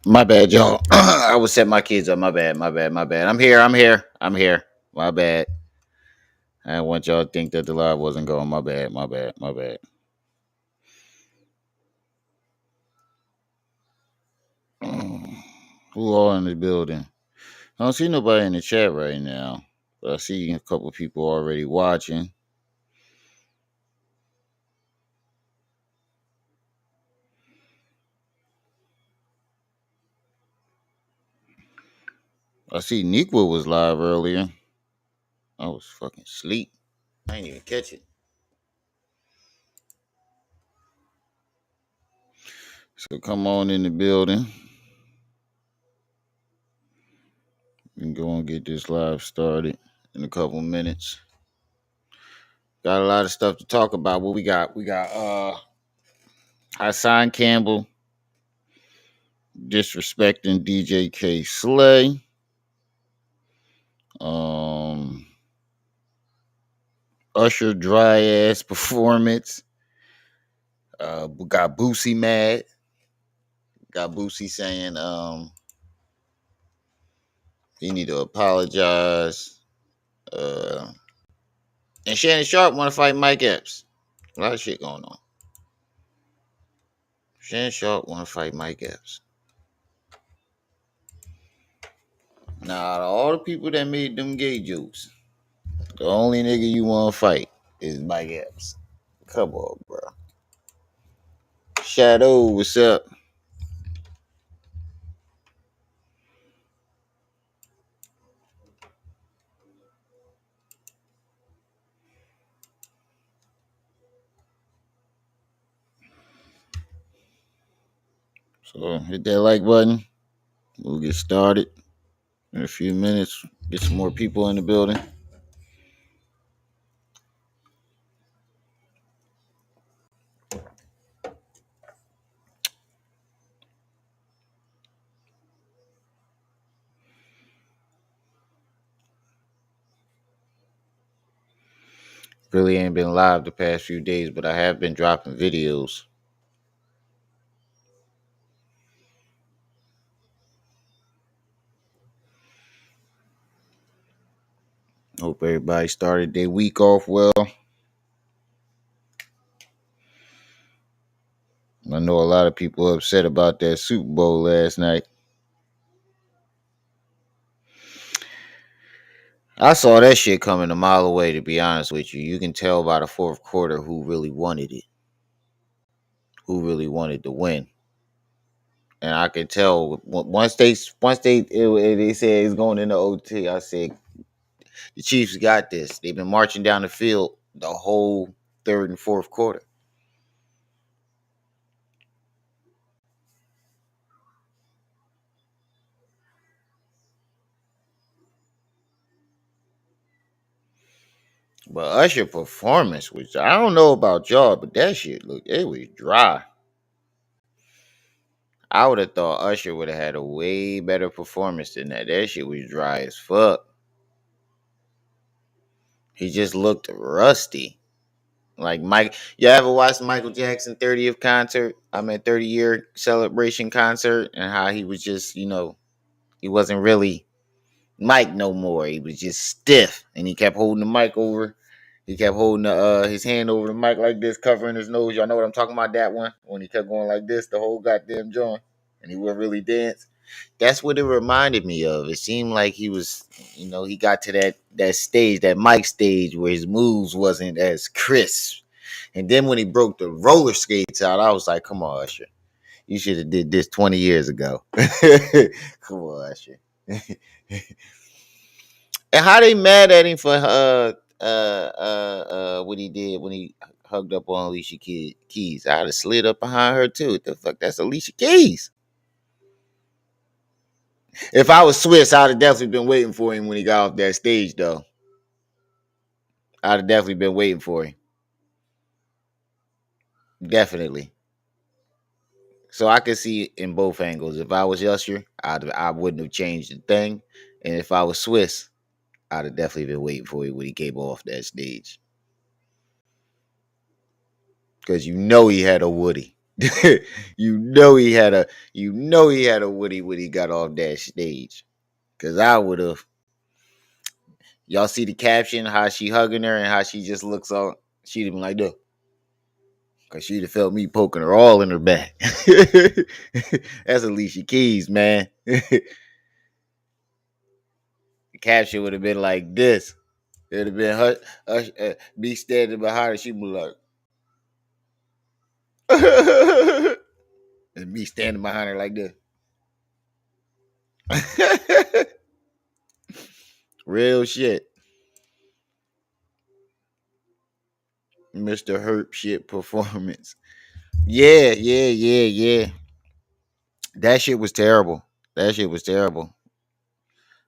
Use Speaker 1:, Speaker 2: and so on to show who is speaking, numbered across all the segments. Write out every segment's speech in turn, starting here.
Speaker 1: My bad, y'all. I was setting my kids up. My bad. My bad. My bad. I'm here. I'm here. I'm here. My bad. I didn't want y'all to think that the live wasn't going. My bad. My bad. My bad. Who all in the building? I don't see nobody in the chat right now, but I see a couple people already watching. I see Nequa was live earlier. I was fucking asleep. I didn't even catch it. So come on in the building. We can go and get this live started in a couple minutes. Got a lot of stuff to talk about. What we got? We got Hassan Campbell disrespecting DJ K Slay. Um Usher dry ass performance. We got Boosie mad. Got Boosie saying he need to apologize. Uh and Shannon Sharp wanna fight Mike Epps. A lot of shit going on. Shannon Sharp wanna fight Mike Epps. Now out of all the people that made them gay jokes, the only nigga you wanna fight is Mike Epps. Come on, bro. Shadow, what's up? So hit that like button. We'll get started in a few minutes. Get some more people in the building. Really ain't been live the past few days, but I have been dropping videos. Hope everybody started their week off well. I know a lot of people upset about that Super Bowl last night. I saw that shit coming a mile away, to be honest with you. You can tell by the fourth quarter who really wanted it, who really wanted to win. And I could tell once they said it's going into OT, I said the Chiefs got this. They've been marching down the field the whole third and fourth quarter. But Usher performance, which I don't know about y'all, but that shit it was dry. I would have thought Usher would have had a way better performance than that. That shit was dry as fuck. He just looked rusty. Like Mike, you ever watched Michael Jackson 30th concert? 30-year celebration concert, and how he was just, he wasn't really Mike no more. He was just stiff, and he kept holding the mic over. He kept holding his hand over the mic like this, covering his nose. Y'all know what I'm talking about? That one when he kept going like this the whole goddamn joint, and he wouldn't really dance. That's what it reminded me of. It seemed like he was, he got to that stage, that mic stage, where his moves wasn't as crisp. And then when he broke the roller skates out, I was like, "Come on, Usher, you should have did this 20 years ago." Come on, Usher. And how they mad at him for what he did when he hugged up on Alicia Keys? I'd have slid up behind her too. What the fuck? That's Alicia Keys. If I was Swiss, I'd have definitely been waiting for him when he got off that stage, though. I'd have definitely been waiting for him. Definitely. So I could see in both angles. If I was Usher, I wouldn't have changed a thing. And if I was Swiss, I'd have definitely been waiting for him when he came off that stage. Because he had a Woody. you know he had a Woody when he got off that stage. Cause I would have. Y'all see the caption, how she hugging her and how she just looks on. She'd have been like, "Duh," cause she'd have felt me poking her all in her back. That's Alicia Keys, man. The caption would have been like this. It would have been me standing behind her. She'd be like, and me standing behind her like this. Real shit. Mr. Herp shit performance. Yeah, yeah, yeah, yeah. That shit was terrible. That shit was terrible.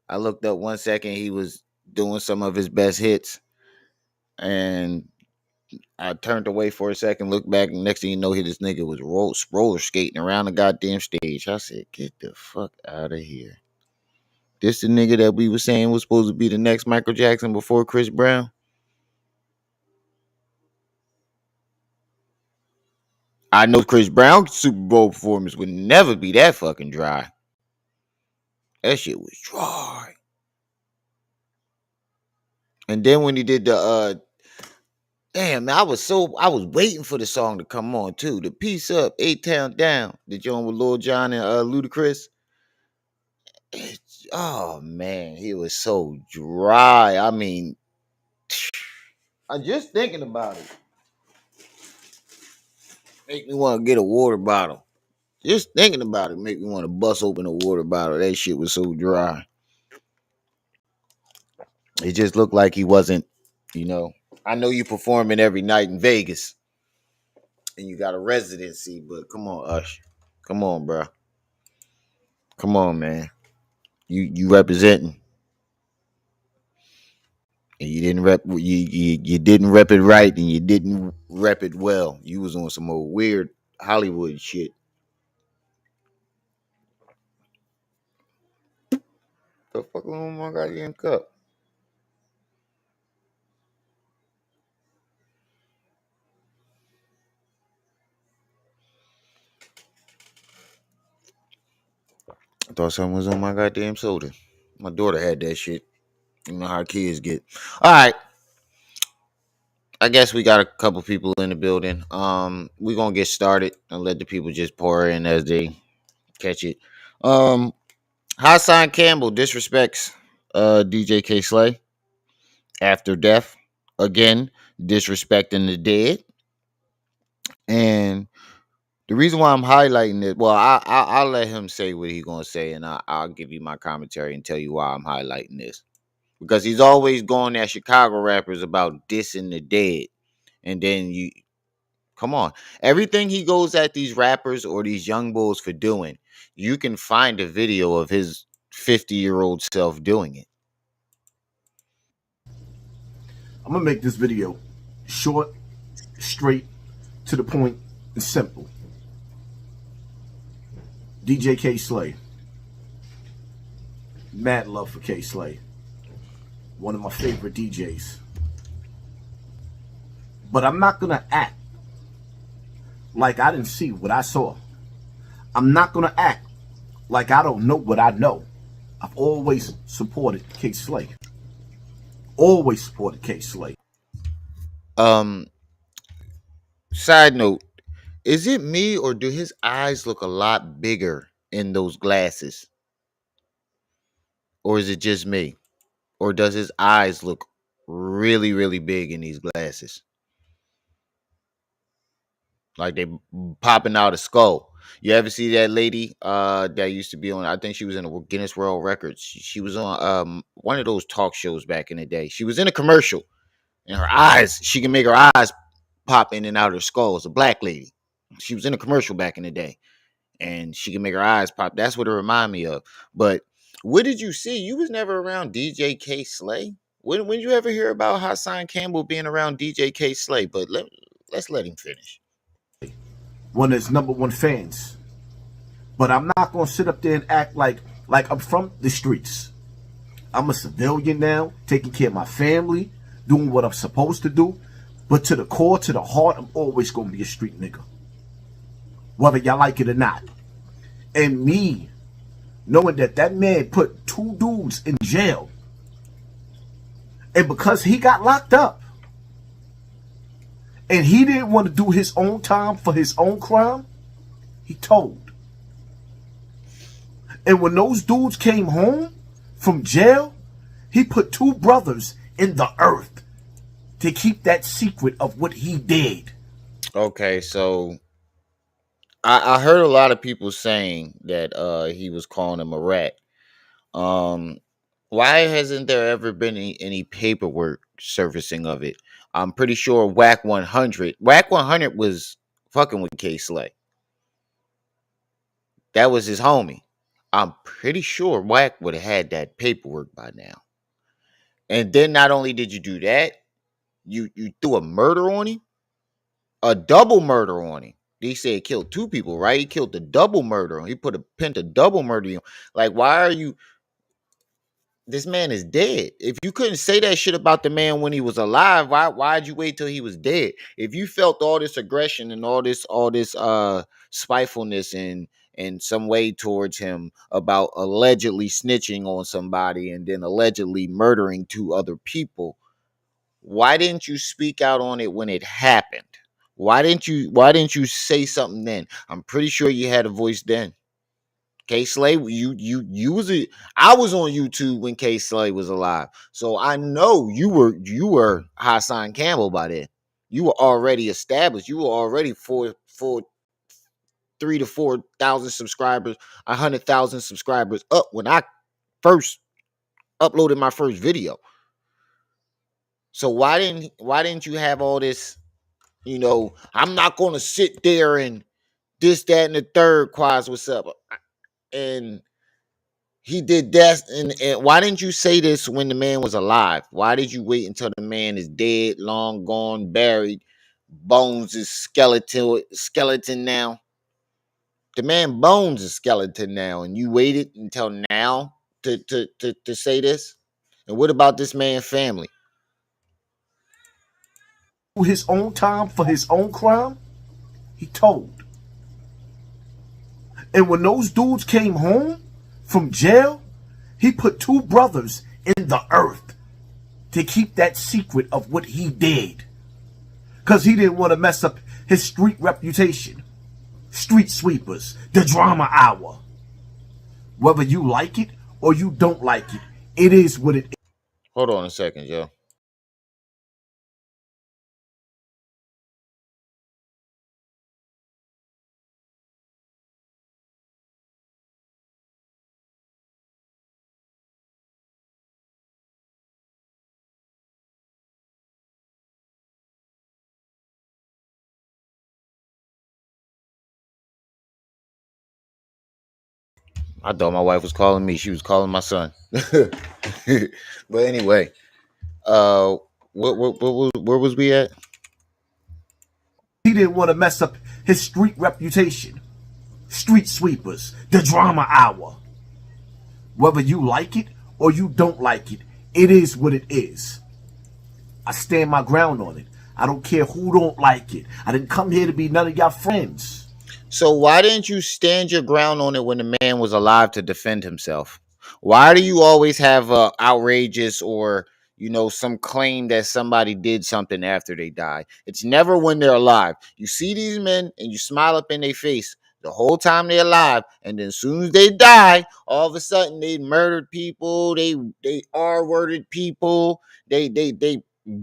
Speaker 1: I looked up 1 second. He was doing some of his best hits, and I turned away for a second, looked back, and next thing you know, this nigga was roller skating around the goddamn stage. I said, "Get the fuck out of here." This the nigga that we were saying was supposed to be the next Michael Jackson before Chris Brown. I know Chris Brown's Super Bowl performance would never be that fucking dry. That shit was dry. And then when he did the damn, man, I was waiting for the song to come on too. The Peace Up, 8 Town Down, the joint with Lil Jon and Ludacris. Oh man, he was so dry. I mean, I'm just thinking about it. Make me want to get a water bottle. Just thinking about it make me want to bust open a water bottle. That shit was so dry. It just looked like he wasn't, you know. I know you performing every night in Vegas and you got a residency, but come on, Ush. Come on, bro. Come on, man. You representing. And you didn't you didn't rep it right and you didn't rep it well. You was on some old weird Hollywood shit. The fuck on my goddamn cup? I thought something was on my goddamn soda. My daughter had that shit. You know how kids get. All right. I guess we got a couple people in the building. We're gonna get started and let the people just pour in as they catch it. Um, Hassan Campbell disrespects DJ K Slay after death. Again, disrespecting the dead. And the reason why I'm highlighting it, well, I'll let him say what he's gonna say, and I'll give you my commentary and tell you why I'm highlighting this. Because he's always going at Chicago rappers about dissing the dead. And then you come on. Everything he goes at these rappers or these young bulls for doing, you can find a video of his 50-year-old self doing it.
Speaker 2: I'm gonna make this video short, straight, to the point, and simple. DJ K Slay. Mad love for K Slay. One of my favorite DJs. But I'm not gonna act like I didn't see what I saw. I'm not gonna act like I don't know what I know. I've always supported K Slay. Always supported K Slay.
Speaker 1: Side note, is it me or do his eyes look a lot bigger in those glasses? Or is it just me? Or does his eyes look really, really big in these glasses? Like they popping out a skull. You ever see that lady that used to be on, I think she was in a Guinness World Records. She was on one of those talk shows back in the day. She was in a commercial and her eyes, she can make her eyes pop in and out of her skull. It's a black lady. She was in a commercial back in the day and she can make her eyes pop. That's what it reminded me of. But what did you see? You was never around DJ K Slay. When you ever hear about Hassan Campbell being around DJ K Slay? But let's let him finish.
Speaker 2: One of his #1 fans. But I'm not gonna sit up there and act like I'm from the streets. I'm a civilian now, taking care of my family, doing what I'm supposed to do. But to the core, to the heart, I'm always gonna be a street nigga. whether y'all like it or not. And me knowing that that man put two dudes in jail, and because he got locked up and he didn't want to do his own time for his own crime, he told. And when those dudes came home from jail, he put two brothers in the earth to keep that secret of what he did.
Speaker 1: Okay, so I heard a lot of people saying that he was calling him a rat. Um, why hasn't there ever been any paperwork surfacing of it? I'm pretty sure Whack 100 was fucking with K Slay. That was his homie. I'm pretty sure Whack would have had that paperwork by now. And then not only did you do that, you threw a murder on him, a double murder on him. They said he killed two people, right? He killed the double murder on. He put a pin to double murder him. Like, why are you? This man is dead. If you couldn't say that shit about the man when he was alive, why'd you wait till he was dead? If you felt all this aggression and all this spitefulness and some way towards him about allegedly snitching on somebody and then allegedly murdering two other people, why didn't you speak out on it when it happened? Why didn't you say something then? I'm pretty sure you had a voice then. K Slay, you was I was on YouTube when K Slay was alive. So I know you were Hassan Campbell by then. You were already established. You were already for 3 to 4 thousand subscribers, 100,000 subscribers up when I first uploaded my first video. So why didn't you have all this, I'm not gonna sit there and this, that, and the third, Quaz, what's up? And he did that. And why didn't you say this when the man was alive? Why did you wait until the man is dead, long gone, buried, bones is skeleton now? The man bones is skeleton now, and you waited until now to say this? And what about this man's family?
Speaker 2: His own time for his own crime, he told. And when those dudes came home from jail, he put two brothers in the earth to keep that secret of what he did. Because he didn't want to mess up his street reputation. Street sweepers, the drama hour. Whether you like it or you don't like it, it is what it is.
Speaker 1: Hold on a second, yo. I thought my wife was calling me. She was calling my son. But anyway, uh, where was we at?
Speaker 2: He didn't want to mess up his street reputation. Street sweepers, the drama hour. Whether you like it or you don't like it, it is what it is. I stand my ground on it. I don't care who don't like it. I didn't come here to be none of y'all friends.
Speaker 1: So why didn't you stand your ground on it when the man was alive to defend himself? Why do you always have outrageous or some claim that somebody did something after they die? It's never when they're alive. You see these men and you smile up in their face the whole time they're alive, and then as soon as they die, all of a sudden they murdered people, they R-worded people, they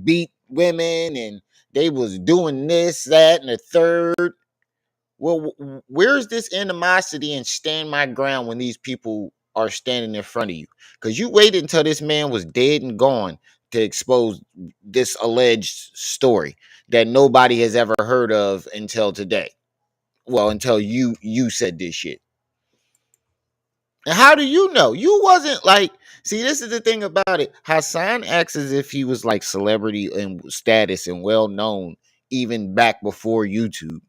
Speaker 1: beat women, and they was doing this, that, and the third. Well, where's this animosity and stand my ground when these people are standing in front of you? Because you waited until this man was dead and gone to expose this alleged story that nobody has ever heard of until today. Well, until you said this shit. And how do you know? You wasn't like, see, this is the thing about it. Hassan acts as if he was like celebrity and status and well known even back before YouTube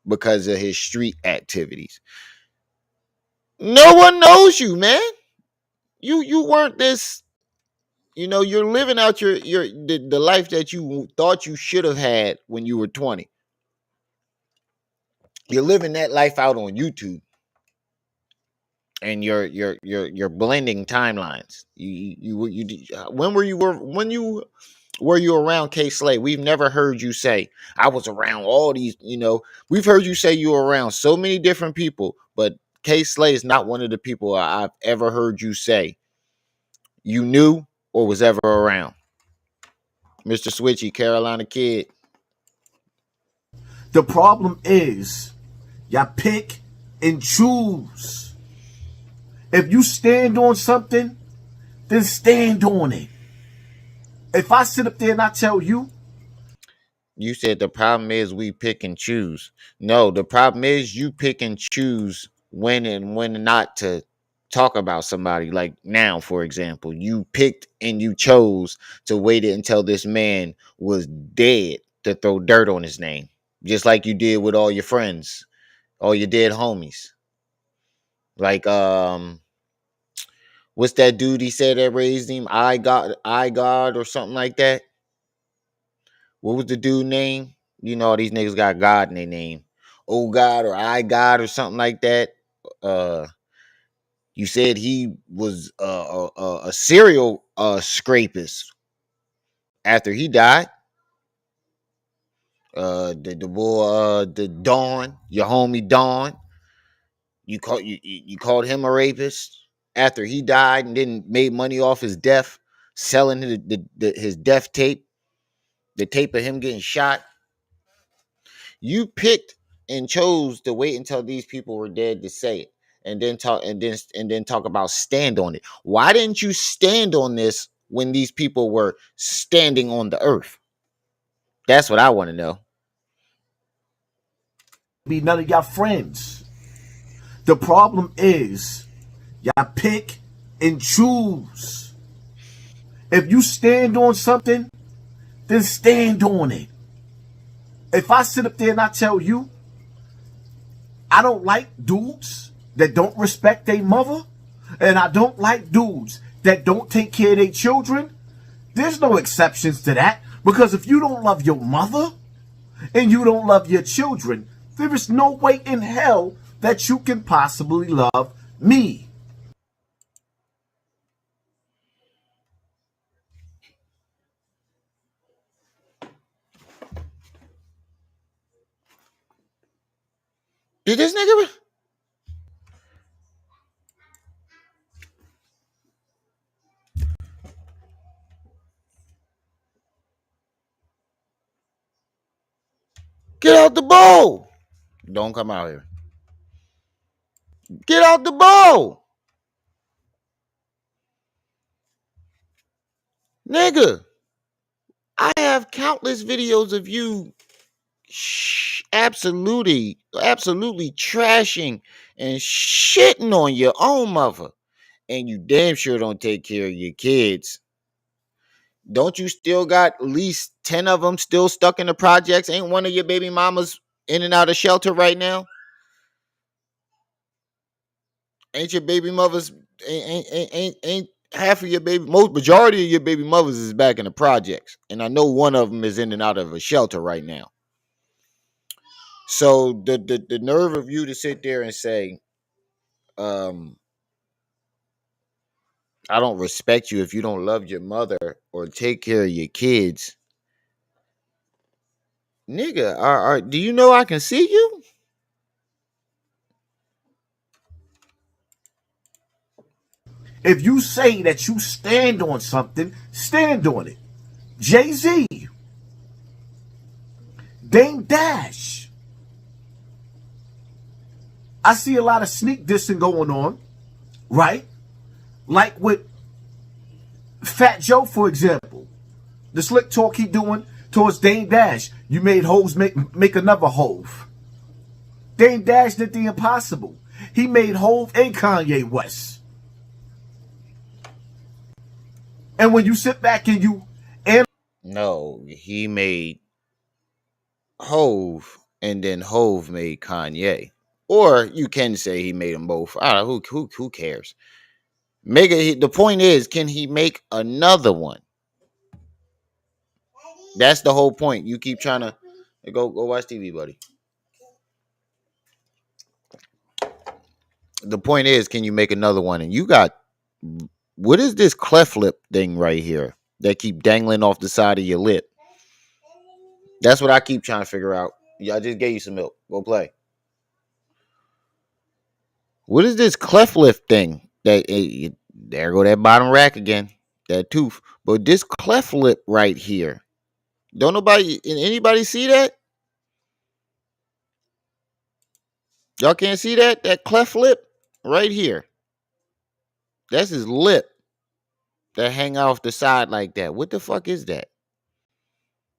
Speaker 1: because of his street activities. No one knows you, man. You weren't this. You're living out the life that you thought you should have had when you were 20. You're living that life out on YouTube, and you're blending timelines. When were you around K Slay? We've never heard you say I was around all these. We've heard you say you were around so many different people, but K Slay is not one of the people I've ever heard you say you knew or was ever around. Mr. Switchy, Carolina Kid.
Speaker 2: The problem is, y'all pick and choose. If you stand on something, then stand on it. If I sit up there and I tell you,
Speaker 1: You said the problem is we pick and choose. No, the problem is you pick and choose when and when not to talk about somebody. Like now, for example, you picked and you chose to wait until this man was dead to throw dirt on his name, just like you did with all your friends, all your dead homies. Like what's that dude he said that raised him? I God, or something like that. What was the dude name? All these niggas got God in their name. Oh God, or I God, or something like that. Uh, you said he was a serial scrapist after he died. The boy, the Dawn, your homie Dawn. You called him a rapist after he died, and then made money off his death, selling his death tape, the tape of him getting shot. You picked and chose to wait until these people were dead to say it, and then talk about stand on it. Why didn't you stand on this when these people were standing on the earth? That's what I want to know.
Speaker 2: be none of y'all friends. The problem is, y'all pick and choose. If you stand on something, then stand on it. If I sit up there and I tell you, I don't like dudes that don't respect their mother, and I don't like dudes that don't take care of their children, there's no exceptions to that. Because if you don't love your mother and you don't love your children, there is no way in hell that you can possibly love me.
Speaker 1: Did this nigga get out the bowl? Don't come out here. Get out the bowl, nigga. I have countless videos of you absolutely trashing and shitting on your own mother, and you damn sure don't take care of your kids. Don't you still got at least 10 of them still stuck in the projects? Ain't one of your baby mamas in and out of shelter right now? Ain't your baby mothers ain't half of your baby most majority of your baby mothers is back in the projects, and I know one of them is in and out of a shelter right now. So the nerve of you to sit there and say, um, I don't respect you if you don't love your mother or take care of your kids. Nigga, do you know I can see you?
Speaker 2: If you say that you stand on something, stand on it. Jay-Z, Dame Dash. I see a lot of sneak dissing going on, right? Like with Fat Joe, for example. The slick talk he doing towards Dame Dash. You made hoes make another hove. Dame Dash did the impossible. He made Hove and Kanye West. And when you sit back and you and
Speaker 1: No, he made Hove, and then Hove made Kanye. Or you can say he made them both. I don't know, who cares? The point is, can he make another one? That's the whole point. You keep trying to go watch TV, buddy. The point is, can you make another one? And you got, what is this cleft lip thing right here that keep dangling off the side of your lip? That's what I keep trying to figure out. Yeah, I just gave you some milk. Go play. What is this cleft lip thing? There go that bottom rack again. That tooth. But this cleft lip right here. Don't anybody see that? Y'all can't see that? That cleft lip right here. That's his lip that hang off the side like that. What the fuck is that?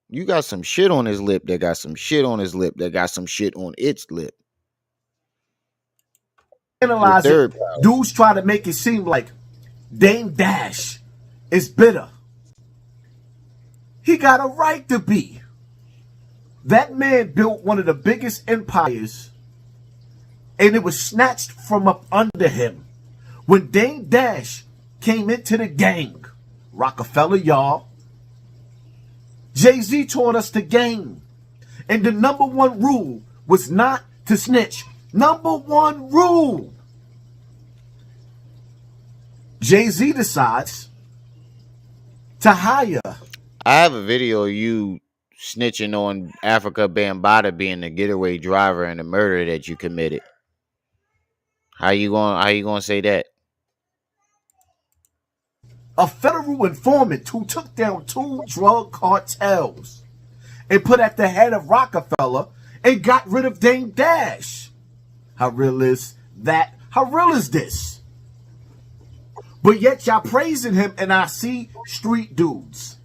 Speaker 1: You got some shit on his lip that got some shit on his lip that got some shit on its lip. The
Speaker 2: Analyze it.
Speaker 1: third power.
Speaker 2: Dudes try to make it seem like Dame Dash is bitter. He got a right to be. That man built one of the biggest empires, and it was snatched from up under him. When Dame Dash came into the gang, Rockefeller, y'all, Jay-Z taught us the game. And the number one rule was not to snitch. Number one rule. Jay-Z decides to hire.
Speaker 1: I have a video of you snitching on Africa Bambaataa being the getaway driver and the murder that you committed. How you gonna say that?
Speaker 2: A federal informant who took down 2 drug cartels and put at the head of Rockefeller and got rid of Dame Dash. How real is that? How real is this? But yet y'all praising him, and I see street dudes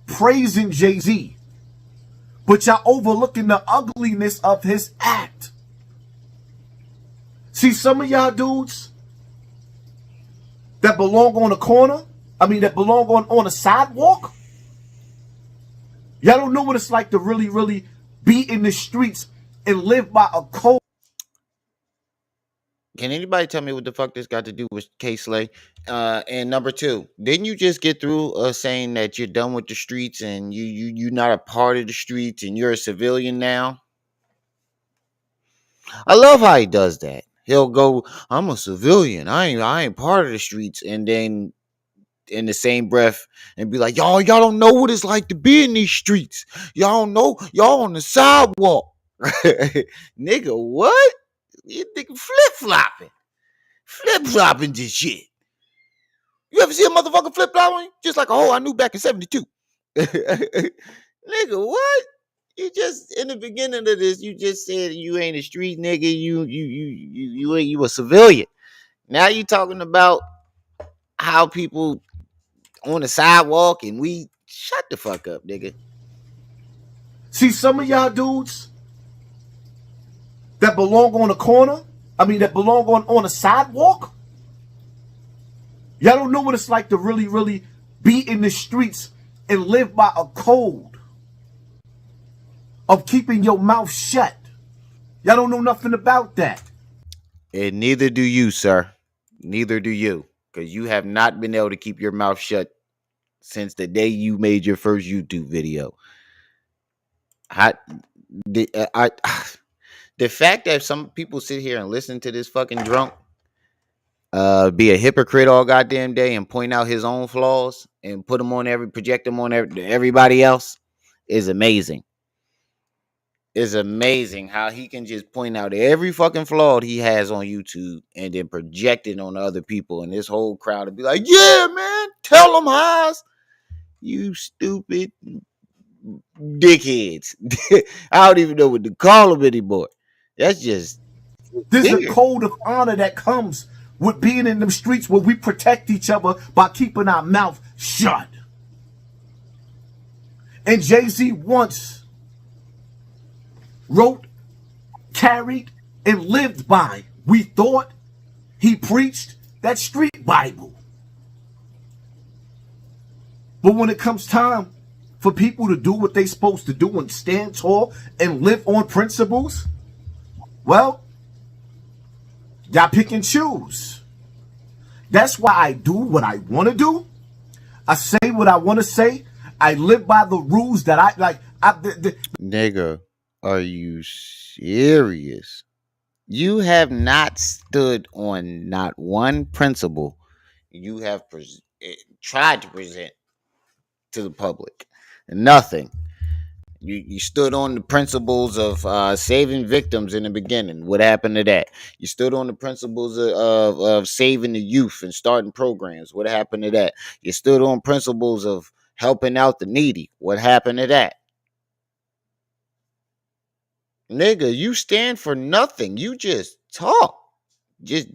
Speaker 2: praising Jay-Z, but y'all overlooking the ugliness of his act. See, some of y'all dudes that belong on the corner, that belong on a sidewalk, y'all don't know what it's like to really, really be in the streets and live by a code.
Speaker 1: Can anybody tell me what the fuck this got to do with K Slay? And number 2, didn't you just get through saying that you're done with the streets and you're not a part of the streets and you're a civilian now? I love how he does that. He'll go, "I'm a civilian. I ain't part of the streets," and then in the same breath and be like, y'all don't know what it's like to be in these streets. Y'all don't know. Y'all on the sidewalk." Nigga, what? You think flip-flopping this shit. You ever see a motherfucker flip-flopping? Just like a hole I knew back in 72. Nigga, what? You just, in the beginning of this, you just said you ain't a street nigga, you a civilian. Now you talking about how people on the sidewalk and we shut the fuck up, nigga.
Speaker 2: See, some of y'all dudes that belong on the corner, that belong on a sidewalk, y'all don't know what it's like to really, really be in the streets and live by a code of keeping your mouth shut. Y'all don't know nothing about that.
Speaker 1: And neither do you, sir. Neither do you. Because you have not been able to keep your mouth shut since the day you made your first YouTube video. The fact that some people sit here and listen to this fucking drunk be a hypocrite all goddamn day and point out his own flaws and project them on everybody else is amazing. It's amazing how he can just point out every fucking flaw he has on YouTube and then project it on other people, and this whole crowd will be like, "Yeah, man, tell them, Haas, you stupid dickheads." I don't even know what to call them anymore. That's just
Speaker 2: There's
Speaker 1: weird.
Speaker 2: a code of honor that comes with being in them streets where we protect each other by keeping our mouth shut. And Jay-Z once wrote, carried, and lived by, we thought he preached that street Bible. But when it comes time for people to do what they're supposed to do and stand tall and live on principles, well, y'all pick and choose. That's why I do what I want to do. I say what I want to say. I live by the rules that I like.
Speaker 1: Nigga, are you serious? You have not stood on not one principle you have tried to present to the public. Nothing. You stood on the principles of saving victims in the beginning. What happened to that? You stood on the principles of saving the youth and starting programs. What happened to that? You stood on principles of helping out the needy. What happened to that? Nigga, you stand for nothing. You just talk. Just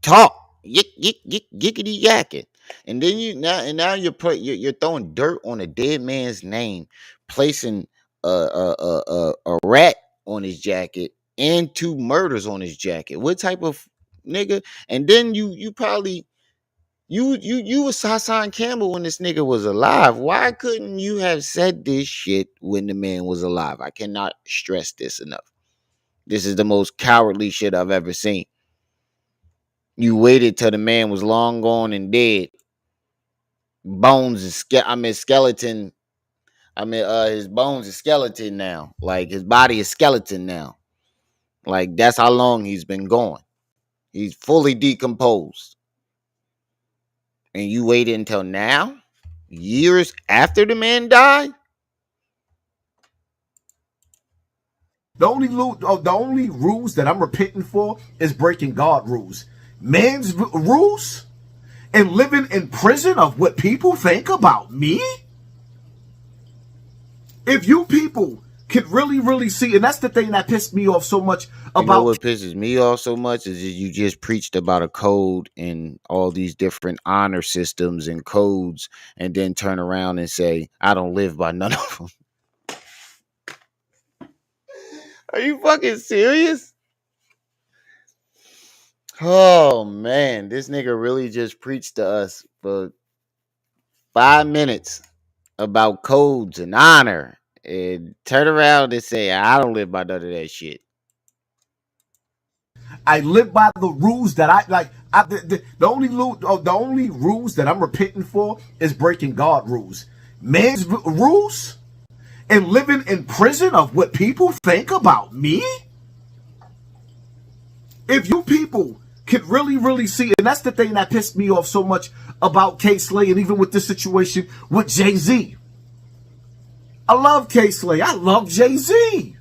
Speaker 1: talk. Yik yik yik yickety yakking. And then now you're throwing dirt on a dead man's name, placing a rat on his jacket and two murders on his jacket. What type of nigga? And then you probably you was Hassan Campbell when this nigga was alive. Why couldn't you have said this shit when the man was alive? I cannot stress this enough. This is the most cowardly shit I've ever seen. You waited till the man was long gone and dead. Bones is skeleton. His bones is skeleton now. Like his body is skeleton now. Like that's how long he's been gone. He's fully decomposed. And you waited until now? Years after the man died?
Speaker 2: The only rules that I'm repenting for is breaking God rules. Man's rules and living in prison of what people think about me. If you people could really see, and that's the thing that pissed me off so much
Speaker 1: You know
Speaker 2: about.
Speaker 1: what pisses me off so much is that you just preached about a code and all these different honor systems and codes, and then turn around and say, I don't live by none of them. Are you fucking serious? Oh man, this nigga really just preached to us for 5 minutes about codes and honor and turn around and say, I don't live by none of that shit.
Speaker 2: I live by the rules that I like. The only rules that I'm repenting for is breaking God rules. Man's rules and living in prison of what people think about me. If you people could really see, and that's the thing that pissed me off so much about K Slay, and even with this situation with Jay Z. I love K Slay. I love Jay Z.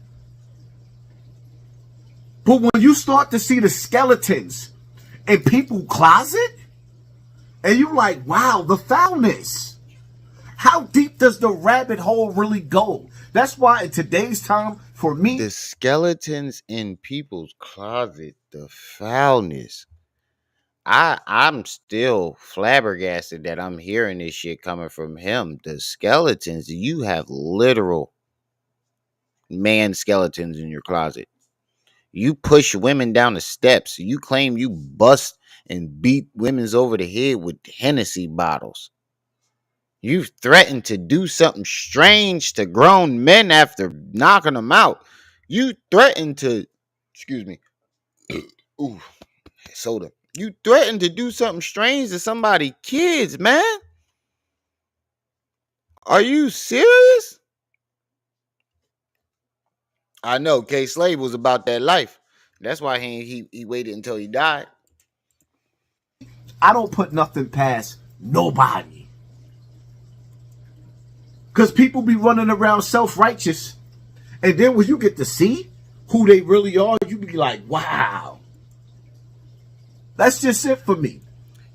Speaker 2: But when you start to see the skeletons in people's closet, and you like, wow, the foulness. How deep does the rabbit hole really go? That's why in today's time, for me,
Speaker 1: The skeletons in people's closet, the foulness. I'm still flabbergasted that I'm hearing this shit coming from him. The skeletons, you have literal man skeletons in your closet. You push women down the steps. You claim you bust and beat women's over the head with Hennessy bottles. You threatened to do something strange to grown men after knocking them out. You threatened to, excuse me, ooh, soda. You threatened to do something strange to somebody's kids, man. Are you serious? I know K Slave was about that life. That's why he waited until he died.
Speaker 2: I don't put nothing past nobody. Because people be running around self-righteous. And then when you get to see who they really are, you be like, wow. That's just it for me.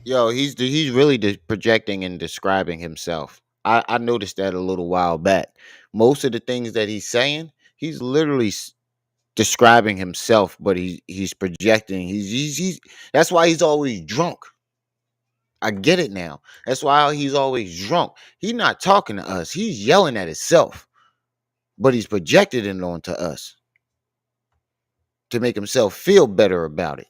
Speaker 1: Yo, he's really projecting and describing himself. I noticed that a little while back. Most of the things that he's saying, he's literally describing himself, but he's projecting. He's that's why he's always drunk. I get it now. That's why he's always drunk. He's not talking to us. He's yelling at himself, but he's projected it onto us to make himself feel better about it.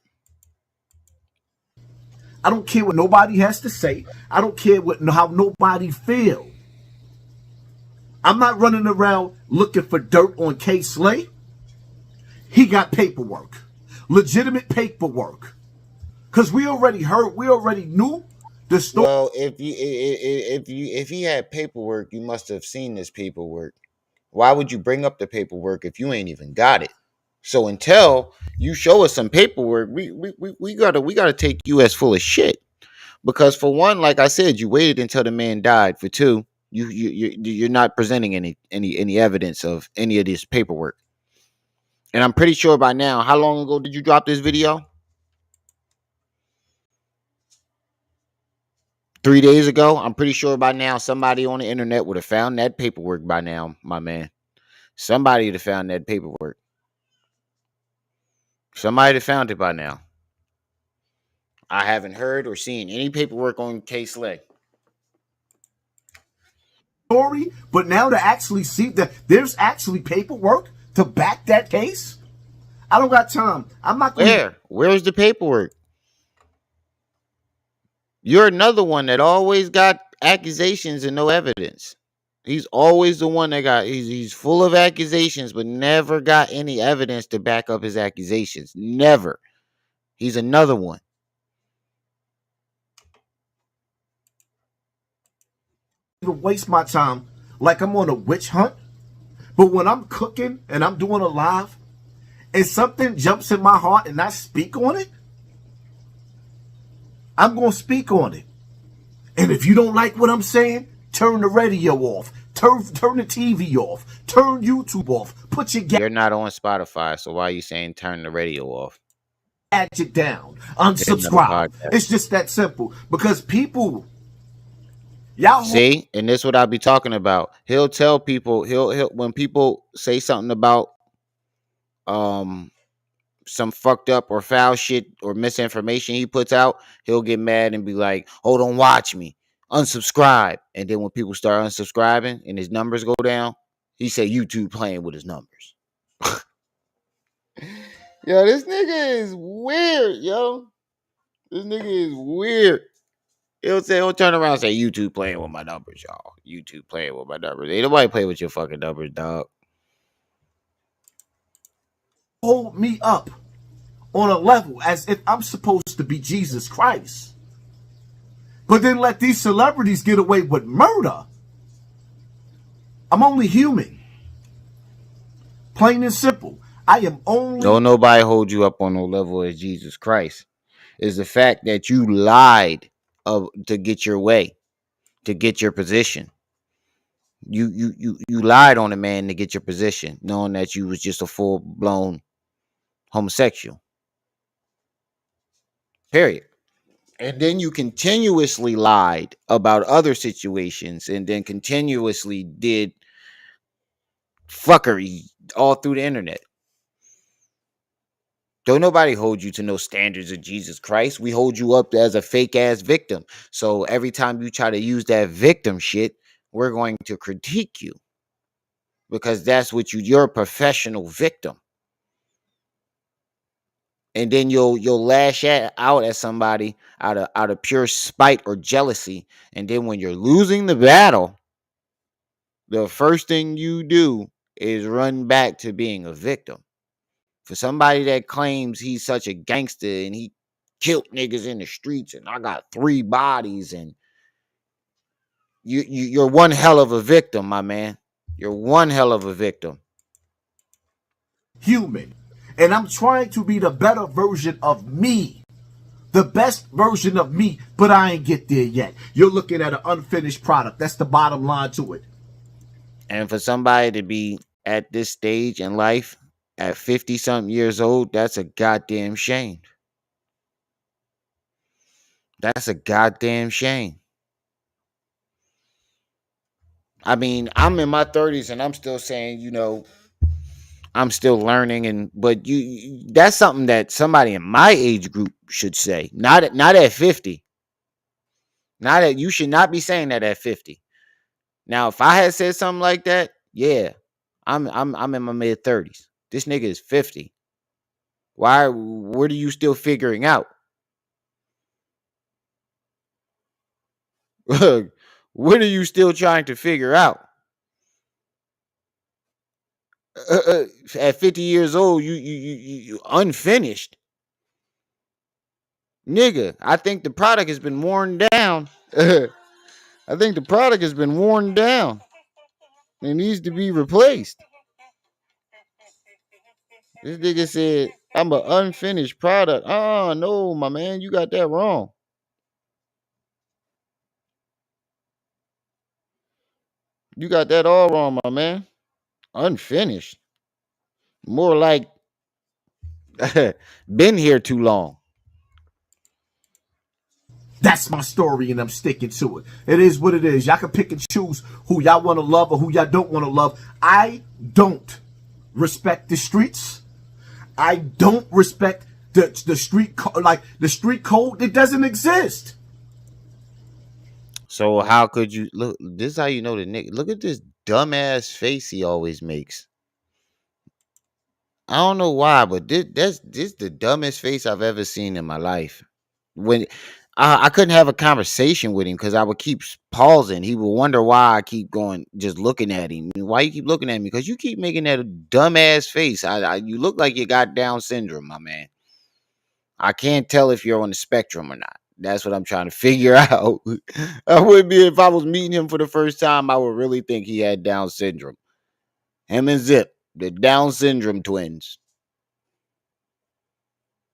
Speaker 2: I don't care what nobody has to say. I don't care how nobody feel. I'm not running around looking for dirt on K Slay. He got paperwork. Legitimate paperwork. Because we already heard, we already knew the story.
Speaker 1: Well, if he had paperwork, you must have seen this paperwork. Why would you bring up the paperwork if you ain't even got it? So until you show us some paperwork, we gotta take you as full of shit. Because for one, like I said, you waited until the man died. For two, you're not presenting any evidence of any of this paperwork. And I'm pretty sure by now, how long ago did you drop this video? 3 days ago. I'm pretty sure by now somebody on the internet would have found that paperwork by now, my man. Somebody would have found that paperwork. Somebody would have found it by now. I haven't heard or seen any paperwork on case leg.
Speaker 2: Story, but now to actually see that there's actually paperwork to back that case. I don't got time. I'm not going to.
Speaker 1: Where's the paperwork? You're another one that always got accusations and no evidence. He's always the one that got he's full of accusations but never got any evidence to back up his accusations. Never. He's another one.
Speaker 2: Even waste my time like I'm on a witch hunt. But when I'm cooking and I'm doing a live and something jumps in my heart and I speak on it, I'm going to speak on it. And if you don't like what I'm saying, turn the radio off. Turn the TV off. Turn YouTube off. Put your
Speaker 1: You're not on Spotify, so why are you saying turn the radio off?
Speaker 2: gadget down. Unsubscribe. It's just that simple. Because people, y'all
Speaker 1: see, and this is what I'll be talking about. He'll tell people, he'll when people say something about some fucked up or foul shit or misinformation he puts out, he'll get mad and be like, "Oh, don't watch me. Unsubscribe." And then when people start unsubscribing and his numbers go down, he say YouTube playing with his numbers. Yo, this nigga is weird, yo. This nigga is weird. He'll turn around and say YouTube playing with my numbers, y'all. YouTube playing with my numbers. Ain't nobody play with your fucking numbers, dog.
Speaker 2: hold me up on a level as if I'm supposed to be Jesus Christ. But then let these celebrities get away with murder. I'm only human. Plain and simple. I am only.
Speaker 1: Don't nobody hold you up on no level as Jesus Christ. Is the fact that you lied to get your way, to get your position. You lied on a man to get your position, knowing that you was just a full blown homosexual. Period. And then you continuously lied about other situations and then continuously did fuckery all through the internet. Don't nobody hold you to no standards of Jesus Christ. We hold you up as a fake ass victim. So every time you try to use that victim shit, we're going to critique you because that's what you're a professional victim. And then you'll lash out at somebody out of pure spite or jealousy. And then when you're losing the battle, the first thing you do is run back to being a victim. For somebody that claims he's such a gangster and he killed niggas in the streets and I got 3 bodies and you're one hell of a victim, my man. You're one hell of a victim.
Speaker 2: Human. And I'm trying to be the better version of me. The best version of me, but I ain't get there yet. You're looking at an unfinished product. That's the bottom line to it.
Speaker 1: And for somebody to be at this stage in life at 50 something years old, that's a goddamn shame. That's a goddamn shame. I mean, I'm in my 30s and I'm still saying, I'm still learning, but that's something that somebody in my age group should say. Not at 50. Not that you should not be saying that at 50. Now, if I had said something like that, yeah, I'm in my mid 30s. This nigga is 50. What are you still figuring out? What are you still trying to figure out? At 50 years old, you unfinished. Nigga, I think the product has been worn down. I think the product has been worn down. It needs to be replaced. This nigga said, I'm an unfinished product. Oh, no, my man, you got that wrong. You got that all wrong, my man. Unfinished. More like been here too long.
Speaker 2: That's my story, and I'm sticking to it. It is what it is. Y'all can pick and choose who y'all want to love or who y'all don't want to love. I don't respect the streets. I don't respect the street like the street code. It doesn't exist.
Speaker 1: So how could you look? This is how you know the nigga. Look at this dumbass face he always makes. I don't know why, but this the dumbest face I've ever seen in my life. When I couldn't have a conversation with him because I would keep pausing. He would wonder why I keep going, just looking at him. Why you keep looking at me? Because you keep making that dumbass face. You look like you got Down syndrome, my man. I can't tell if you're on the spectrum or not. That's what I'm trying to figure out. I would be if I was meeting him for the first time. I would really think he had Down syndrome. Him and Zip, the Down syndrome twins.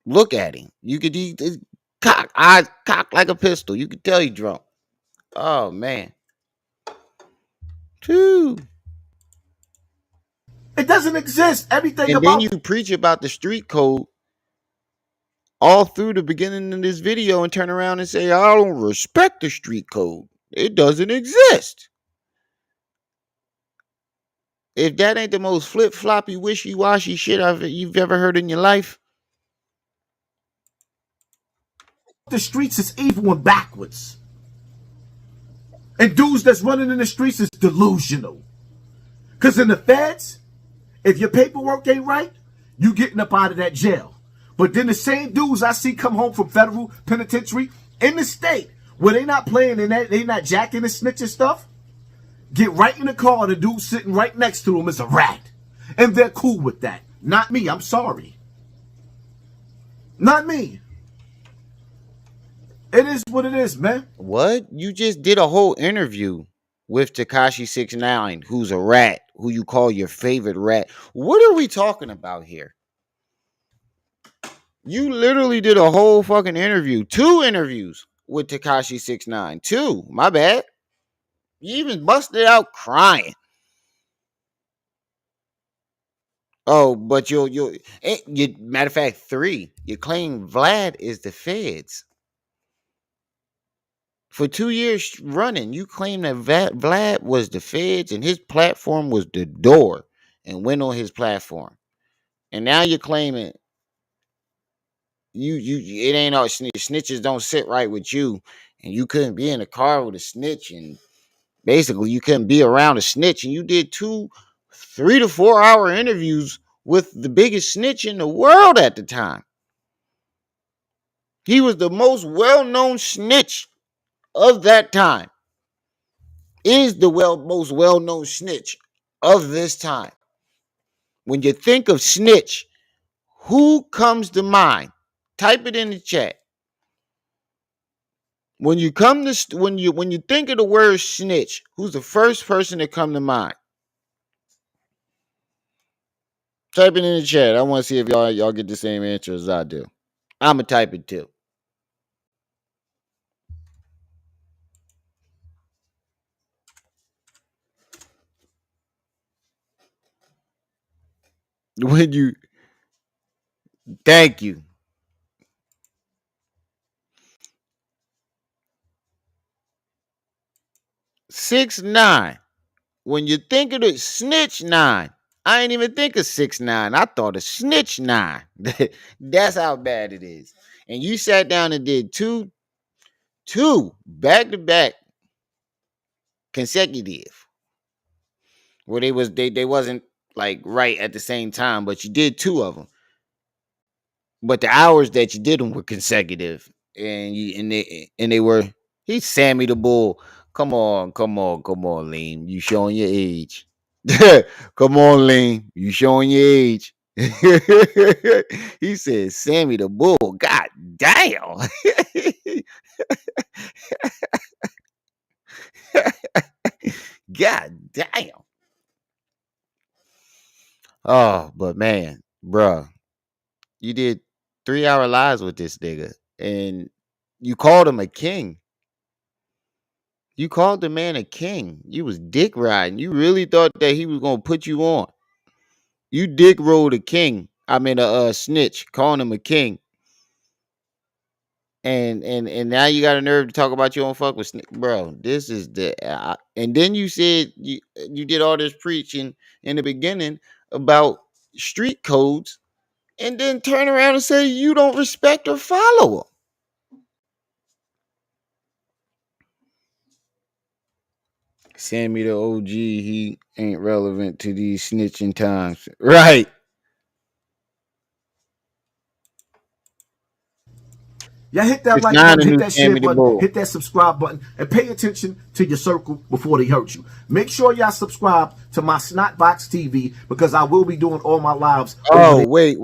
Speaker 1: Look at him. You could cock eyes cocked like a pistol. You could tell he drunk. Oh man. Phew.
Speaker 2: It doesn't exist. Everything
Speaker 1: And then you
Speaker 2: about
Speaker 1: preach about the street code all through the beginning of this video and turn around and say, I don't respect the street code. It doesn't exist. If that ain't the most flip floppy, wishy washy shit you've ever heard in your life,
Speaker 2: the streets is evil and backwards. And dudes that's running in the streets is delusional. Because in the feds, if your paperwork ain't right, you getting up out of that jail. But then the same dudes I see come home from federal penitentiary in the state where they not playing in that, they not jacking and snitching stuff, get right in the car and the dude sitting right next to them is a rat. And they're cool with that. Not me, I'm sorry. Not me. It is what it is, man.
Speaker 1: what? You just did a whole interview with Takashi 69, who's a rat, who you call your favorite rat. What are we talking about here? You literally did a whole fucking interview, 2 interviews with Takashi 69. 2, my bad. You even busted out crying. Oh, but you matter of fact, 3. You claim Vlad is the feds. For 2 years running, you claim that Vlad was the feds and his platform was the door and went on his platform. And now you're claiming you it ain't all snitches don't sit right with you, and you couldn't be in a car with a snitch, and basically you couldn't be around a snitch, and you did 3 to 4 hour interviews with the biggest snitch in the world at the time. He was the most well-known snitch of that time. Is the most well-known snitch of this time. When you think of snitch, who comes to mind? Type it in the chat. When you think of the word snitch, who's the first person that come to mind? Type it in the chat. I want to see if y'all get the same answer as I do. I'ma type it too. When you thank you. 6ix9ine. When you think of the snitch 9, I ain't even think of 6ix9ine. I thought of snitch 9. That's how bad it is. And you sat down and did two back to back consecutive where they wasn't like right at the same time, but you did 2 of them. But the hours that you did them were consecutive, and they were. He's Sammy the Bull. Come on, Lean. You showing your age. Come on, Lean. You showing your age. He said Sammy the Bull. God damn. God damn. Oh, but man. bruh. You did 3 hour lives with this nigga, and you called him a king. You called the man a king. You was dick riding. You really thought that he was gonna put you on. You dick rolled a king. I mean a snitch, calling him a king. And now you got a nerve to talk about your own fuck with bro. This is the and then you said you did all this preaching in the beginning about street codes, and then turn around and say you don't respect or follow them. Sammy the OG, he ain't relevant to these snitching times, right?
Speaker 2: Y'all hit that
Speaker 1: It's
Speaker 2: like
Speaker 1: not
Speaker 2: button,
Speaker 1: a
Speaker 2: hit
Speaker 1: new
Speaker 2: that share
Speaker 1: Sammy the
Speaker 2: button,
Speaker 1: Bull.
Speaker 2: hit that subscribe button, and pay attention to your circle before they hurt you. Make sure y'all subscribe to my Snotbox TV because I will be doing all my lives over
Speaker 1: Oh,
Speaker 2: there.
Speaker 1: wait.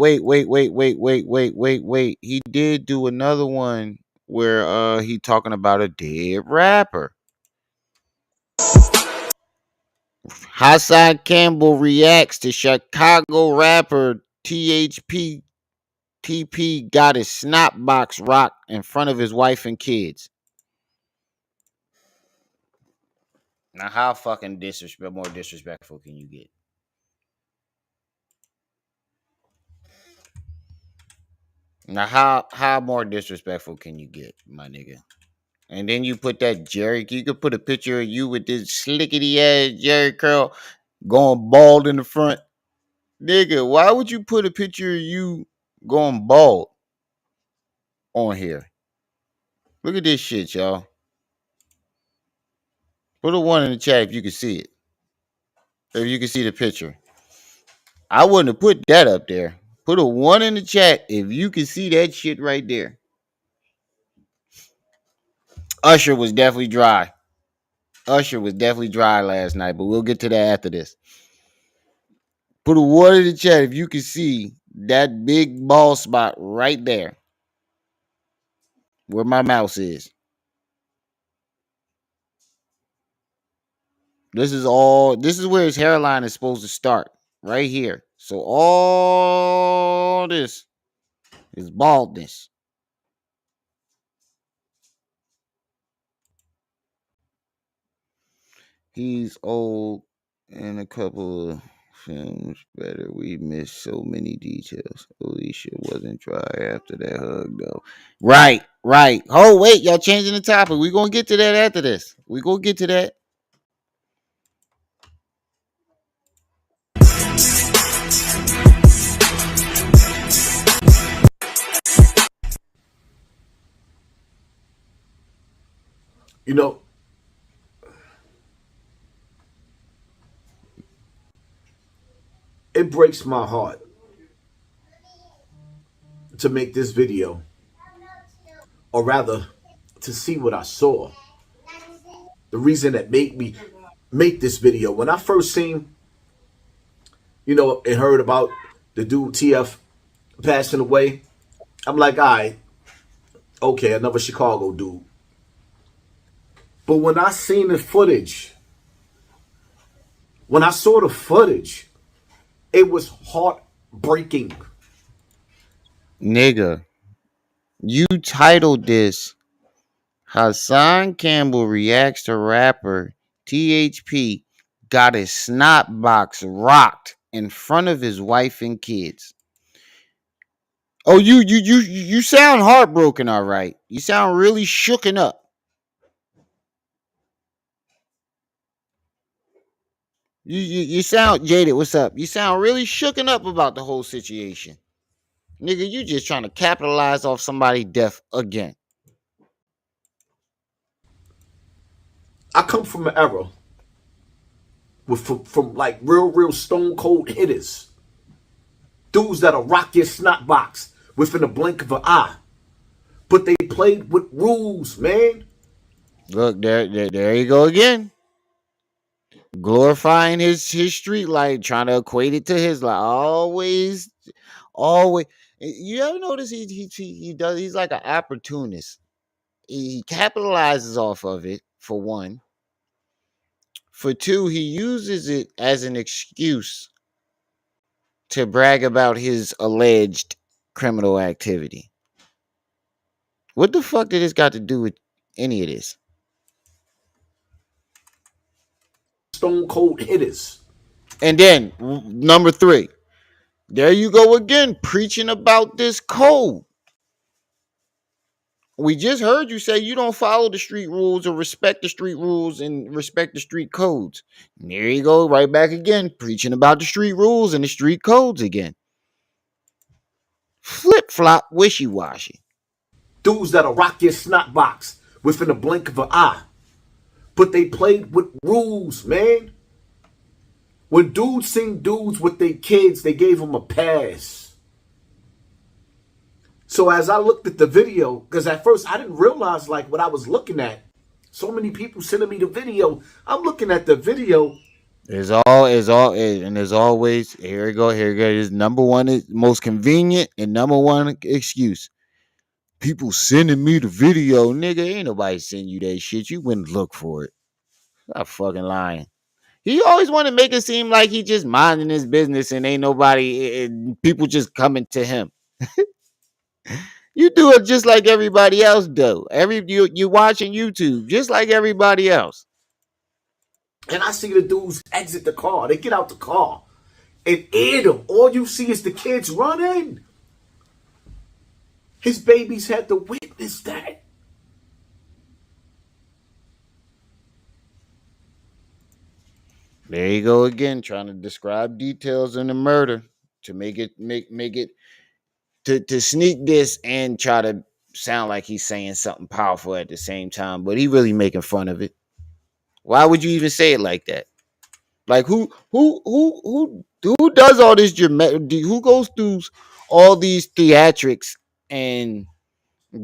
Speaker 1: He did do another one where he talking about a dead rapper. Hassan Campbell reacts to Chicago rapper THP TP got his snot box rocked in front of his wife and kids. Now how fucking more disrespectful can you get? Now how more disrespectful can you get, my nigga? And then you put that Jerry. You could put a picture of you with this slickety ass Jerry curl going bald in the front. Nigga, why would you put a picture of you going bald on here? Look at this shit, y'all. Put a one in the chat if you can see it. If you can see the picture. I wouldn't have put that up there. Put a one in the chat if you can see that shit right there. Usher was definitely dry. Usher was definitely dry last night, but we'll get to that after this. Put a one in the chat if you can see that big ball spot right there where my mouse is. This is where his hairline is supposed to start. Right here. So all this is baldness. He's old and a couple of films better. We missed so many details. Alicia wasn't dry after that hug though. Right. Oh wait, y'all changing the topic. We gonna get to that after this. We gonna get to that.
Speaker 2: You know, it breaks my heart to make this video, or rather, to see what I saw. The reason that made me make this video. When I first seen, and heard about the dude TF passing away, I'm like, all right, okay, another Chicago dude. But when I seen the footage, when I saw the footage, it was heartbreaking.
Speaker 1: Nigga, you titled this Hassan Campbell reacts to rapper THP got his snot box rocked in front of his wife and kids. Oh, you sound heartbroken, all right. You sound really shooken up. You sound jaded. What's up? You sound really shooken up about the whole situation. Nigga, you just trying to capitalize off somebody's death again.
Speaker 2: I come from an era with from like real stone cold hitters, dudes that'll rock your snot box within a blink of an eye. But they played with rules, man.
Speaker 1: Look, there you go again. Glorifying his street life, trying to equate it to his life. Always. You ever notice he does? He's like an opportunist. He capitalizes off of it for one. For two, he uses it as an excuse to brag about his alleged criminal activity. What the fuck did this got to do with any of this?
Speaker 2: Stone cold hitters.
Speaker 1: And then number three, there you go again, preaching about this code. We just heard you say you don't follow the street rules or respect the street rules and respect the street codes. And there you go, right back again, preaching about the street rules and the street codes again. Flip flop, wishy washy.
Speaker 2: Dudes that'll rock your snot box within a blink of an eye. But they played with rules, man. When dudes seen dudes with their kids, they gave them a pass. So as I looked at the video, because at first I didn't realize like what I was looking at. So many people sending me the video. I'm looking at the video.
Speaker 1: And there's always here we go, here we go. Is number one is most convenient and number one excuse. People sending me the video, nigga. Ain't nobody sending you that shit. You wouldn't look for it. Stop fucking lying. He always want to make it seem like he just minding his business and ain't nobody, people just coming to him. You do it just like everybody else do. You watching YouTube just like everybody else.
Speaker 2: And I see the dudes exit the car. They get out the car and air them. All you see is the kids running. His babies had to witness that.
Speaker 1: There you go again, trying to describe details in the murder to make it to sneak this and try to sound like he's saying something powerful at the same time, but he really making fun of it. Why would you even say it like that? Like who does all this dramatic? Who goes through all these theatrics and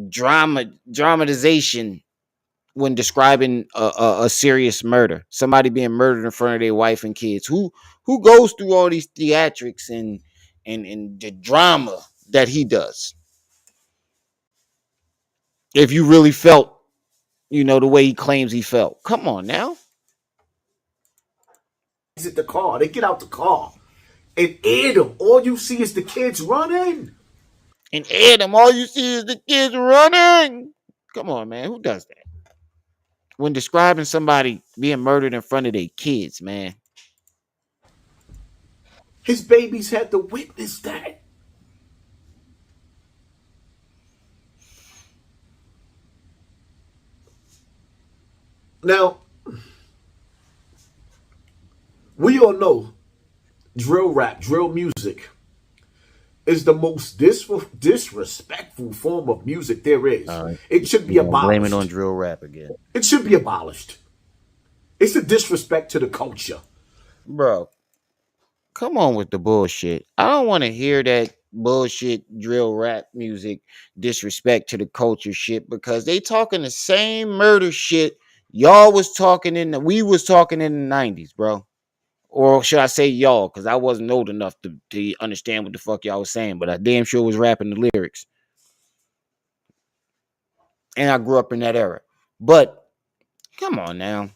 Speaker 1: dramatization when describing a serious murder? Somebody being murdered in front of their wife and kids. Who goes through all these theatrics and the drama that he does? If you really felt, the way he claims he felt, come on now.
Speaker 2: Exit the car. They get out the car and air them. All you see is the kids running.
Speaker 1: And Adam, all you see is the kids running. Come on, man. Who does that? When describing somebody being murdered in front of their kids, man.
Speaker 2: His babies had to witness that. Now, we all know drill rap, drill music is the most disrespectful form of music there is. It should be
Speaker 1: Blame it on
Speaker 2: abolished.
Speaker 1: drill rap again.
Speaker 2: It should be abolished. It's a disrespect to the culture.
Speaker 1: Bro, come on with the bullshit. I don't want to hear that bullshit drill rap music disrespect to the culture shit because they talking the same murder shit we was talking in the 90s, bro. Or should I say y'all? Because I wasn't old enough to understand what the fuck y'all was saying, but I damn sure was rapping the lyrics. And I grew up in that era. But come on now.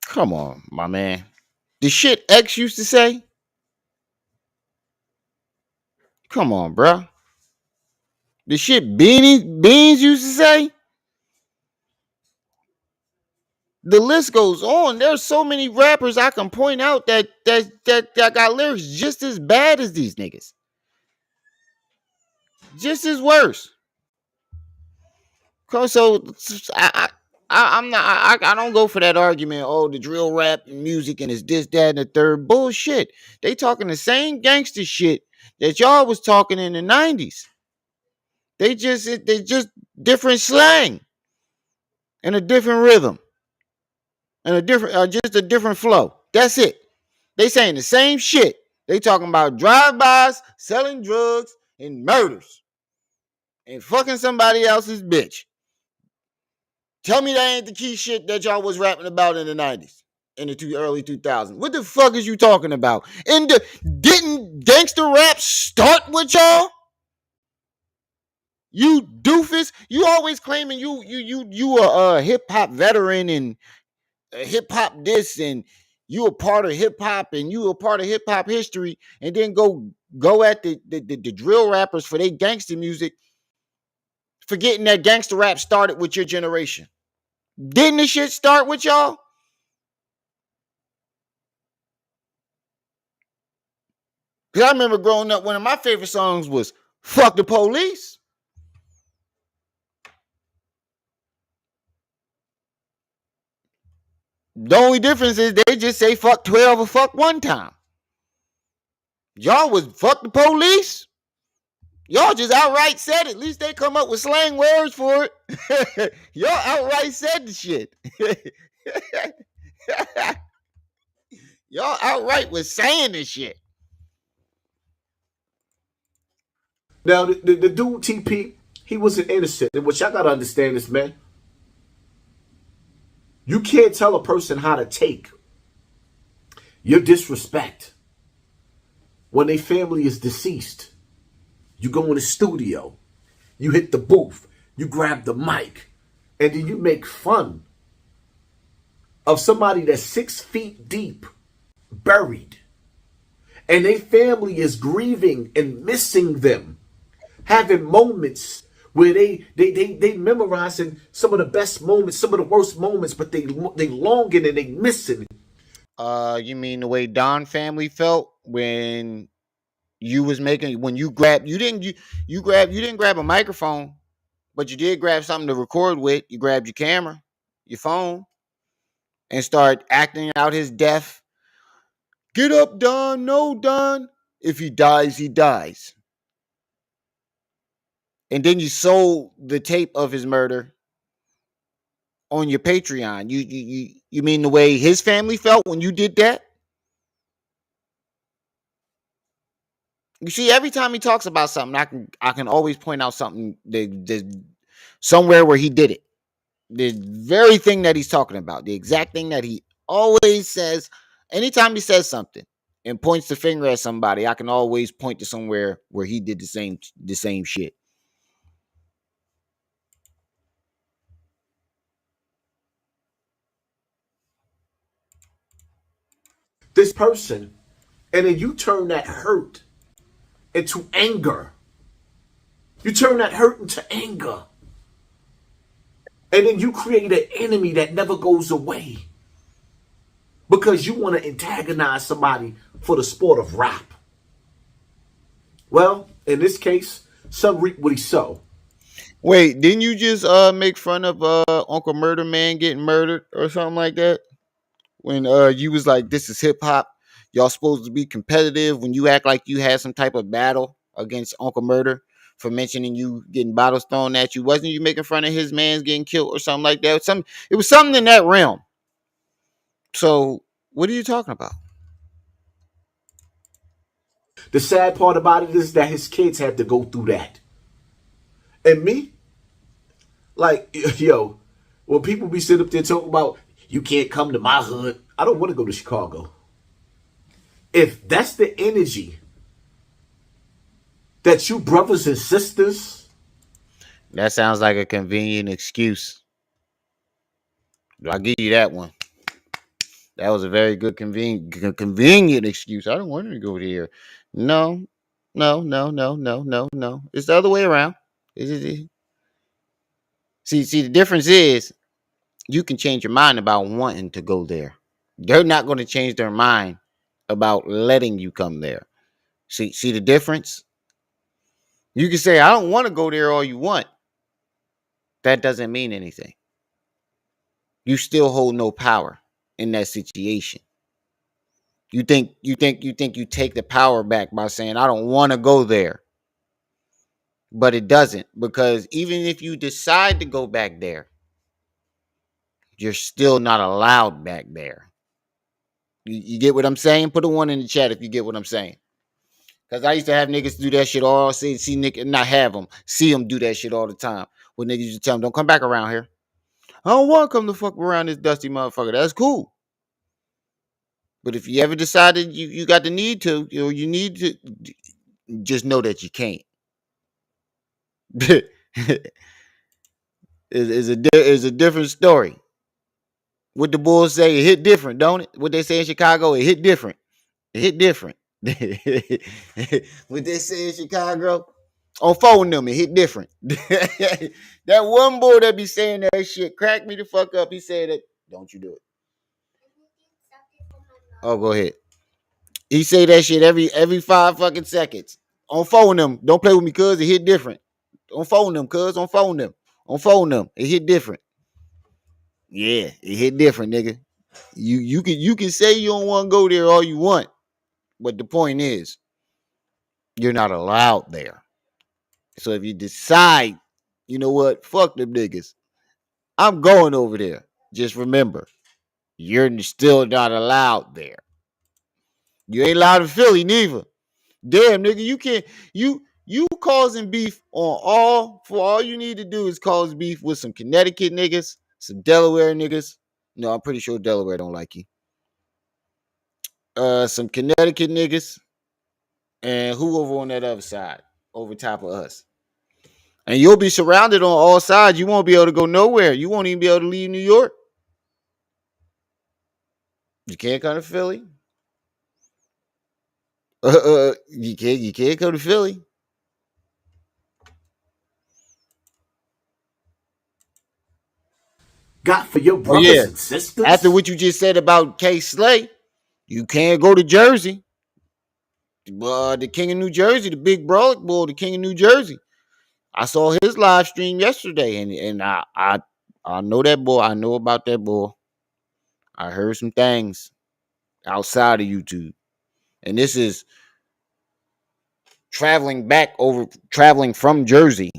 Speaker 1: Come on, my man. The shit X used to say? Come on, bro. The shit Beans used to say? The list goes on. There's so many rappers I can point out that got lyrics just as bad as these niggas. Just as worse. So I'm not. I don't go for that argument. Oh, the drill rap music and it's this, that, and the third. Bullshit. They talking the same gangster shit that y'all was talking in the 90s. They just different slang and a different rhythm and a different just a different flow. That's it. They saying the same shit. They talking about drive-bys, selling drugs, and murders, and fucking somebody else's bitch. Tell me that ain't the key shit that y'all was rapping about in the 90s, in the early 2000s. What the fuck is you talking about? Didn't gangster rap start with y'all? You doofus. You always claiming you a hip hop veteran and hip hop this and You a part of hip hop and you a part of hip hop history, and then go at the drill rappers for their gangster music, forgetting that gangster rap started with your generation. Didn't the shit start with y'all? Because I remember growing up, one of my favorite songs was Fuck the Police. The only difference is they just say fuck 12 or fuck one time. Y'all was fuck the police. Y'all just outright said it. At least they come up with slang words for it. Y'all outright said the shit. Y'all outright was saying this shit.
Speaker 2: Now, the dude TP, he wasn't innocent. And what y'all gotta understand is, man, you can't tell a person how to take your disrespect when their family is deceased. You go in the studio, you hit the booth, you grab the mic, and then you make fun of somebody that's 6 feet deep, buried, and their family is grieving and missing them, having moments where they memorizing some of the best moments, some of the worst moments, but they longing and they missing.
Speaker 1: You mean the way Don family felt when you was making when you grabbed you didn't grab a microphone, but you did grab something to record with. You grabbed your camera, your phone, and start acting out his death. Get up, Don. No, Don. If he dies, he dies. And then you sold the tape of his murder on your Patreon. You mean the way his family felt when you did that? You see, every time he talks about something, I can always point out something that somewhere where he did it. The very thing that he's talking about, the exact thing that he always says. Anytime he says something and points the finger at somebody, I can always point to somewhere where he did the same shit.
Speaker 2: This person, and then you turn that hurt into anger. You turn that hurt into anger. And then you create an enemy that never goes away because you want to antagonize somebody for the sport of rap. Well, in this case, some reap what he sow.
Speaker 1: Wait, didn't you just make fun of Uncle Murder Man getting murdered or something like that? When you was like, this is hip hop. Y'all supposed to be competitive when you act like you had some type of battle against Uncle Murder for mentioning you getting bottles thrown at you. Wasn't you making fun of his man's getting killed or something like that? It was something in that realm. So what are you talking about?
Speaker 2: The sad part about it is that his kids had to go through that. And me, like, yo, when people be sitting up there talking about, you can't come to my hood, I don't want to go to Chicago. If that's the energy that you brothers and sisters,
Speaker 1: That sounds like a convenient excuse. I'll give you that one. That was a very good convenient excuse. I don't want to go there. No, no, no, no, no, no, no. It's the other way around. See, the difference is you can change your mind about wanting to go there. They're not going to change their mind about letting you come there. See the difference? You can say, I don't want to go there all you want. That doesn't mean anything. You still hold no power in that situation. You take the power back by saying, I don't want to go there. But it doesn't, because even if you decide to go back there, you're still not allowed back there. You get what I'm saying? Put a one in the chat if you get what I'm saying. Because I used to have niggas do that shit all see niggas not have them, see them do that shit all the time. When niggas used to tell them, don't come back around here. I don't want to come the fuck around this dusty motherfucker. That's cool. But if you ever decided you got the need to, you need to, just know that you can't. is a different story. What the Bulls say, it hit different, don't it? What they say in Chicago, it hit different. It hit different. What they say in Chicago, on phone them, it hit different. That one boy that be saying that shit cracked me the fuck up. He said that, don't you do it. Oh, go ahead. He say that shit every 5 fucking seconds. On phone them, don't play with me, cuz it hit different. On phone them, cuz on phone them. On phone them, it hit different. Yeah, it hit different, nigga. You can say you don't want to go there all you want, but the point is, you're not allowed there. So if you decide, you know what, fuck them niggas, I'm going over there. Just remember, you're still not allowed there. You ain't allowed in Philly neither. Damn, nigga, you can't. You causing beef on all for all you need to do is cause beef with some Connecticut niggas, some Delaware niggas. No, I'm pretty sure Delaware don't like you. Some Connecticut niggas, and who over on that other side, over top of us. And you'll be surrounded on all sides. You won't be able to go nowhere. You won't even be able to leave New York. You can't come to Philly. You can't come to Philly.
Speaker 2: Got for your
Speaker 1: Oh yeah.
Speaker 2: brothers and
Speaker 1: After
Speaker 2: sisters?
Speaker 1: what you just said about K Slay, you can't go to Jersey. The King of New Jersey, the big brolic bull, the King of New Jersey. I saw his live stream yesterday, and I know that boy. I know about that boy. I heard some things outside of YouTube, and this is traveling from Jersey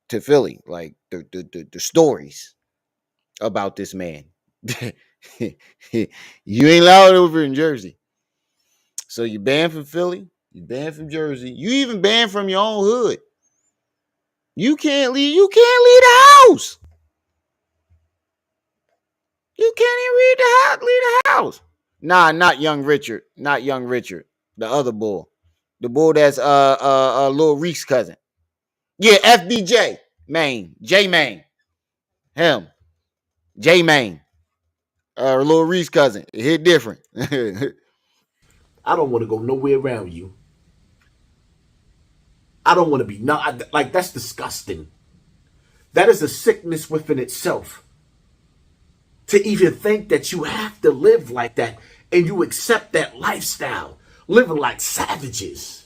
Speaker 1: to Philly, like the stories about this man. You ain't allowed over in Jersey. So you banned from Philly, you banned from Jersey, you even banned from your own hood. You can't leave the house. You can't even leave the house. Nah, not young Richard. Not young Richard. The other bull. The bull that's Lil Reek's cousin. Yeah, FBJ. Maine. J Maine. Him. J Maine. Lil Reek's cousin. It hit different.
Speaker 2: I don't want to go nowhere around you. I don't want to be not like that's disgusting. That is a sickness within itself. To even think that you have to live like that and you accept that lifestyle, living like savages.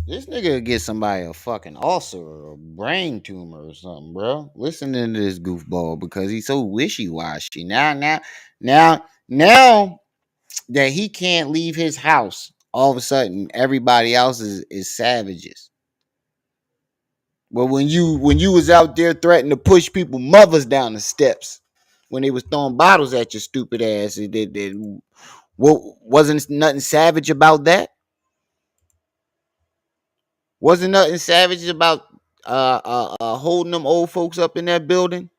Speaker 1: This nigga get somebody a fucking ulcer or a brain tumor or something, bro. Listening to this goofball because he's so wishy washy. Now that he can't leave his house, all of a sudden everybody else is savages. But when you was out there threatening to push people mothers down the steps when they was throwing bottles at your stupid ass, what wasn't nothing savage about that? Wasn't nothing savage about holding them old folks up in that building,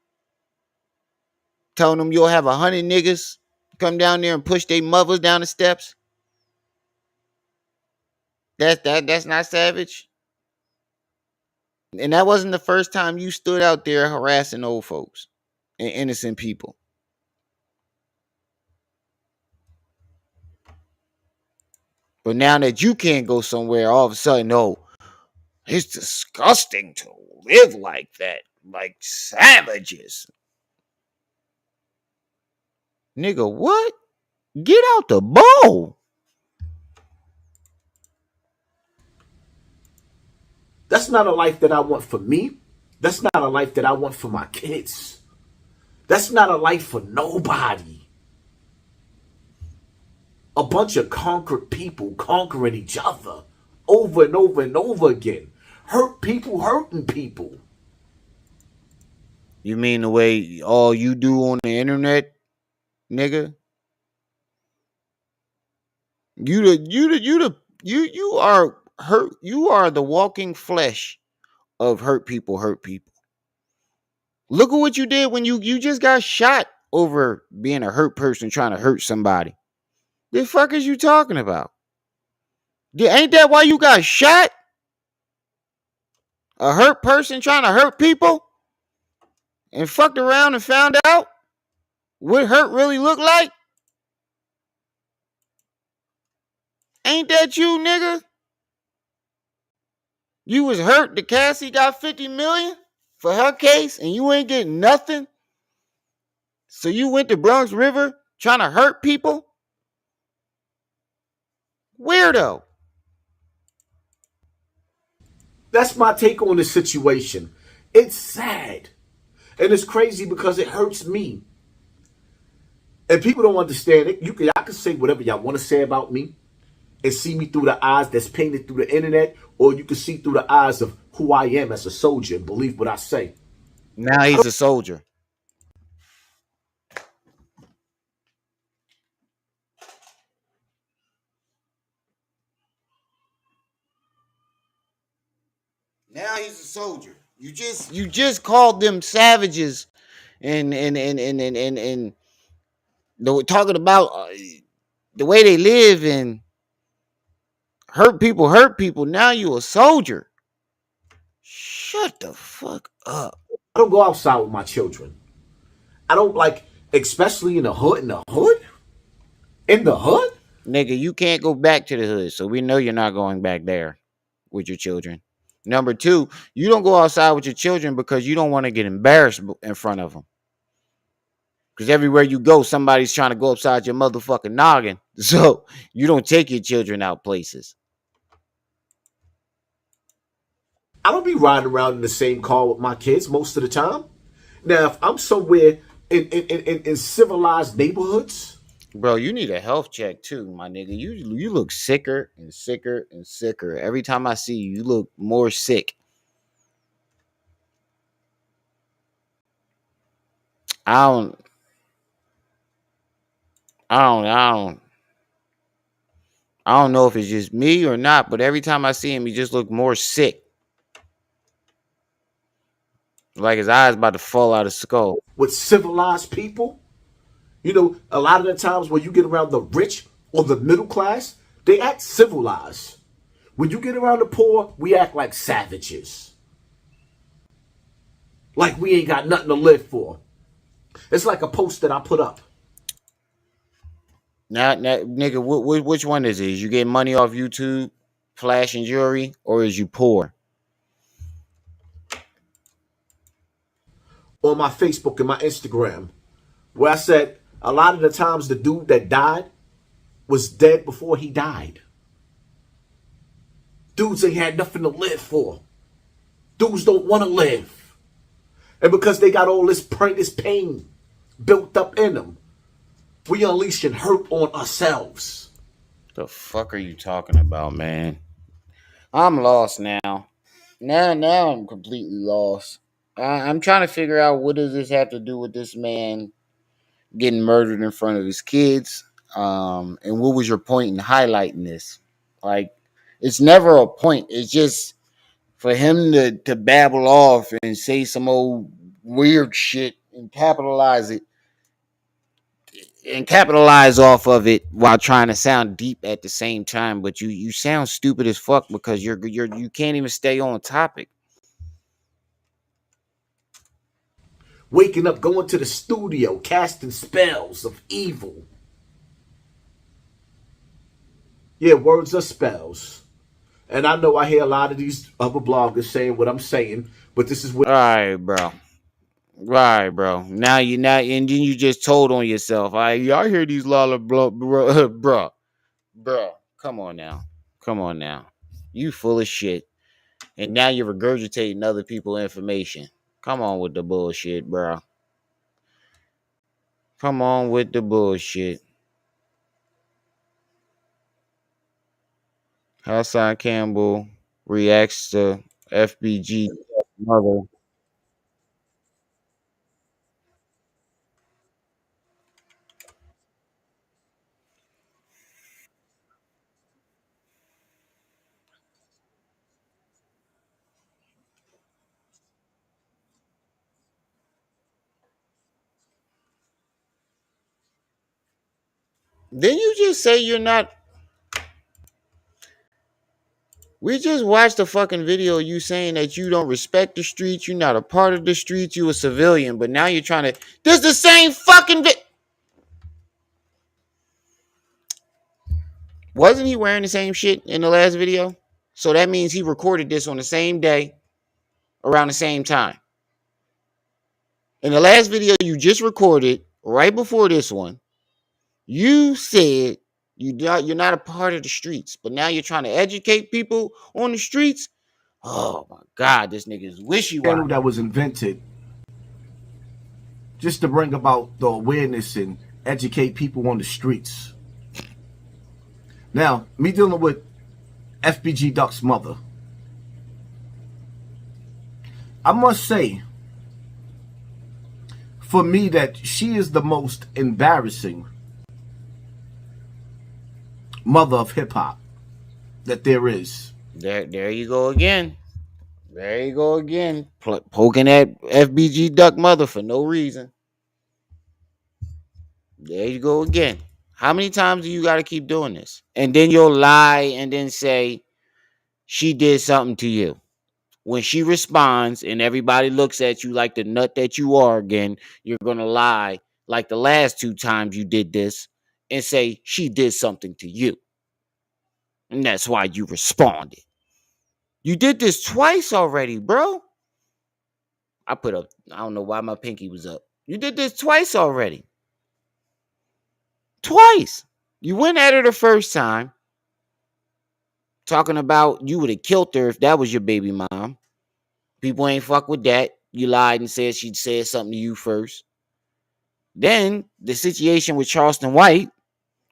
Speaker 1: telling them you'll have 100 niggas come down there and push their mothers down the steps? That's not savage. And that wasn't the first time you stood out there harassing old folks and innocent people. But now that you can't go somewhere, all of a sudden, oh, it's disgusting to live like that, like savages. Nigga, what? Get out the bowl.
Speaker 2: That's not a life that I want for me. That's not a life that I want for my kids. That's not a life for nobody. A bunch of conquered people conquering each other over and over and over again. Hurt people hurting people.
Speaker 1: You mean the way all you do on the internet, nigga? You are hurt. You are the walking flesh of hurt people. Look at what you did when you just got shot over being a hurt person trying to hurt somebody. The fuck is you talking about? Ain't that why you got shot? A hurt person trying to hurt people and fucked around and found out what hurt really looked like? Ain't that you, nigga? You was hurt. The Cassie got 50 million for her case and you ain't getting nothing. So you went to Bronx River trying to hurt people? Weirdo.
Speaker 2: That's my take on the situation. It's sad. And it's crazy because it hurts me. And people don't understand it. Y'all can say whatever y'all want to say about me and see me through the eyes that's painted through the internet, or you can see through the eyes of who I am as a soldier and believe what I say.
Speaker 1: Now he's a soldier. Now he's a soldier. You just called them savages and talking about the way they live and hurt people, hurt people. Now you a soldier. Shut the fuck up.
Speaker 2: I don't go outside with my children. I don't like, especially in the hood. In the hood? In the hood?
Speaker 1: Nigga, you can't go back to the hood, so we know you're not going back there with your children. Number two, you don't go outside with your children because you don't want to get embarrassed in front of them. Because everywhere you go, somebody's trying to go upside your motherfucking noggin. So you don't take your children out places.
Speaker 2: I don't be riding around in the same car with my kids most of the time. Now, if I'm somewhere in civilized neighborhoods,
Speaker 1: Bro, you need a health check too, my nigga. You look sicker and sicker and sicker. Every time I see you, you look more sick. I don't I don't I don't I don't know if it's just me or not, but every time I see him, he just look more sick. Like his eyes about to fall out of his skull.
Speaker 2: with civilized people, a lot of the times when you get around the rich or the middle class, they act civilized. When you get around the poor, we act like savages. Like we ain't got nothing to live for. It's like a post that I put up
Speaker 1: Now nigga, which one is it? Is you getting money off YouTube, flash and jewelry, or is you poor?
Speaker 2: on my Facebook and my Instagram, where I said a lot of the times the dude that died was dead before he died. Dudes ain't had nothing to live for. Dudes don't want to live. And because they got all this pain built up in them, we unleashing hurt on ourselves.
Speaker 1: The fuck are you talking about, man? I'm lost now. Now I'm completely lost. I'm trying to figure out what does this have to do with this man getting murdered in front of his kids. And what was your point in highlighting this? Like, it's never a point. It's just for him to babble off and say some old weird shit and capitalize off of it while trying to sound deep at the same time. But you sound stupid as fuck because you can't even stay on topic.
Speaker 2: Waking up, going to the studio, casting spells of evil. Yeah, words are spells. And I know I hear a lot of these other bloggers saying what I'm saying, but this is what
Speaker 1: All right, bro. Right, bro. Now and then you just told on yourself. I hear these lawler bro. Come on now. Come on now. You full of shit. And now you're regurgitating other people's information. Come on with the bullshit, bro. Come on with the bullshit. Hassan Campbell reacts to FBG mother. Didn't you just say you're not? We just watched a fucking video of you saying that you don't respect the streets, you're not a part of the streets, you a civilian, but now you're trying to. This the same fucking. Wasn't he wearing the same shit in the last video? So that means he recorded this on the same day, around the same time. In the last video you just recorded, right before this one, you said you're not a part of the streets, but now you're trying to educate people on the streets. Oh my God, this nigga is wishy-washy.
Speaker 2: That was invented just to bring about the awareness and educate people on the streets. Now, me dealing with FBG Duck's mother, I must say, for me, that she is the most embarrassing mother of hip-hop that there is.
Speaker 1: There you go again. There you go again. Poking at FBG Duck mother for no reason. There you go again. How many times do you got to keep doing this? And then you'll lie and then say she did something to you. When she responds and everybody looks at you like the nut that you are again, you're going to lie like the last 2 times you did this and say she did something to you. And that's why you responded. You did this twice already, bro. I don't know why my pinky was up. You did this twice already. Twice. You went at her the first time, talking about you would have killed her if that was your baby mom. People ain't fuck with that. You lied and said she said something to you first. Then the situation with Charleston White,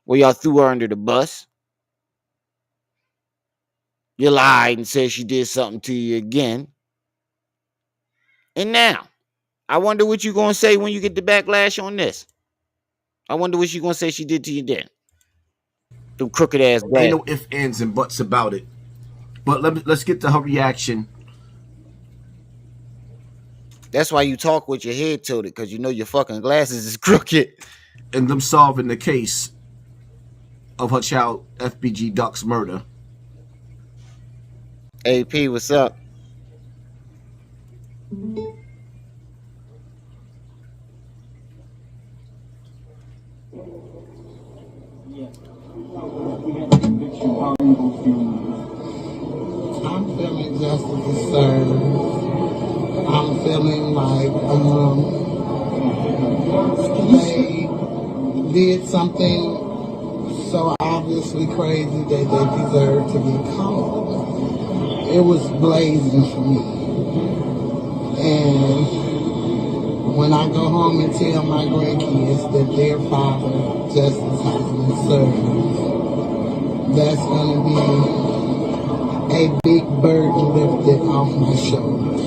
Speaker 1: where y'all threw her under the bus. You lied and said she did something to you again. And now, I wonder what you're going to say when you get the backlash on this. I wonder what you're going to say she did to you then. Them crooked ass
Speaker 2: Ain't no ifs, ands, and buts about it. But let's get to her reaction.
Speaker 1: That's why you talk with your head tilted, because you know your fucking glasses is crooked.
Speaker 2: And them solving the case of her child FBG Duck's murder.
Speaker 1: AP, what's up?
Speaker 3: I'm feeling justice is served. I'm feeling like they did something so obviously crazy that they deserve to be caught. It was blazing for me. And when I go home and tell my grandkids that their father, justice has been served, that's going to be a big burden lifted off my shoulders.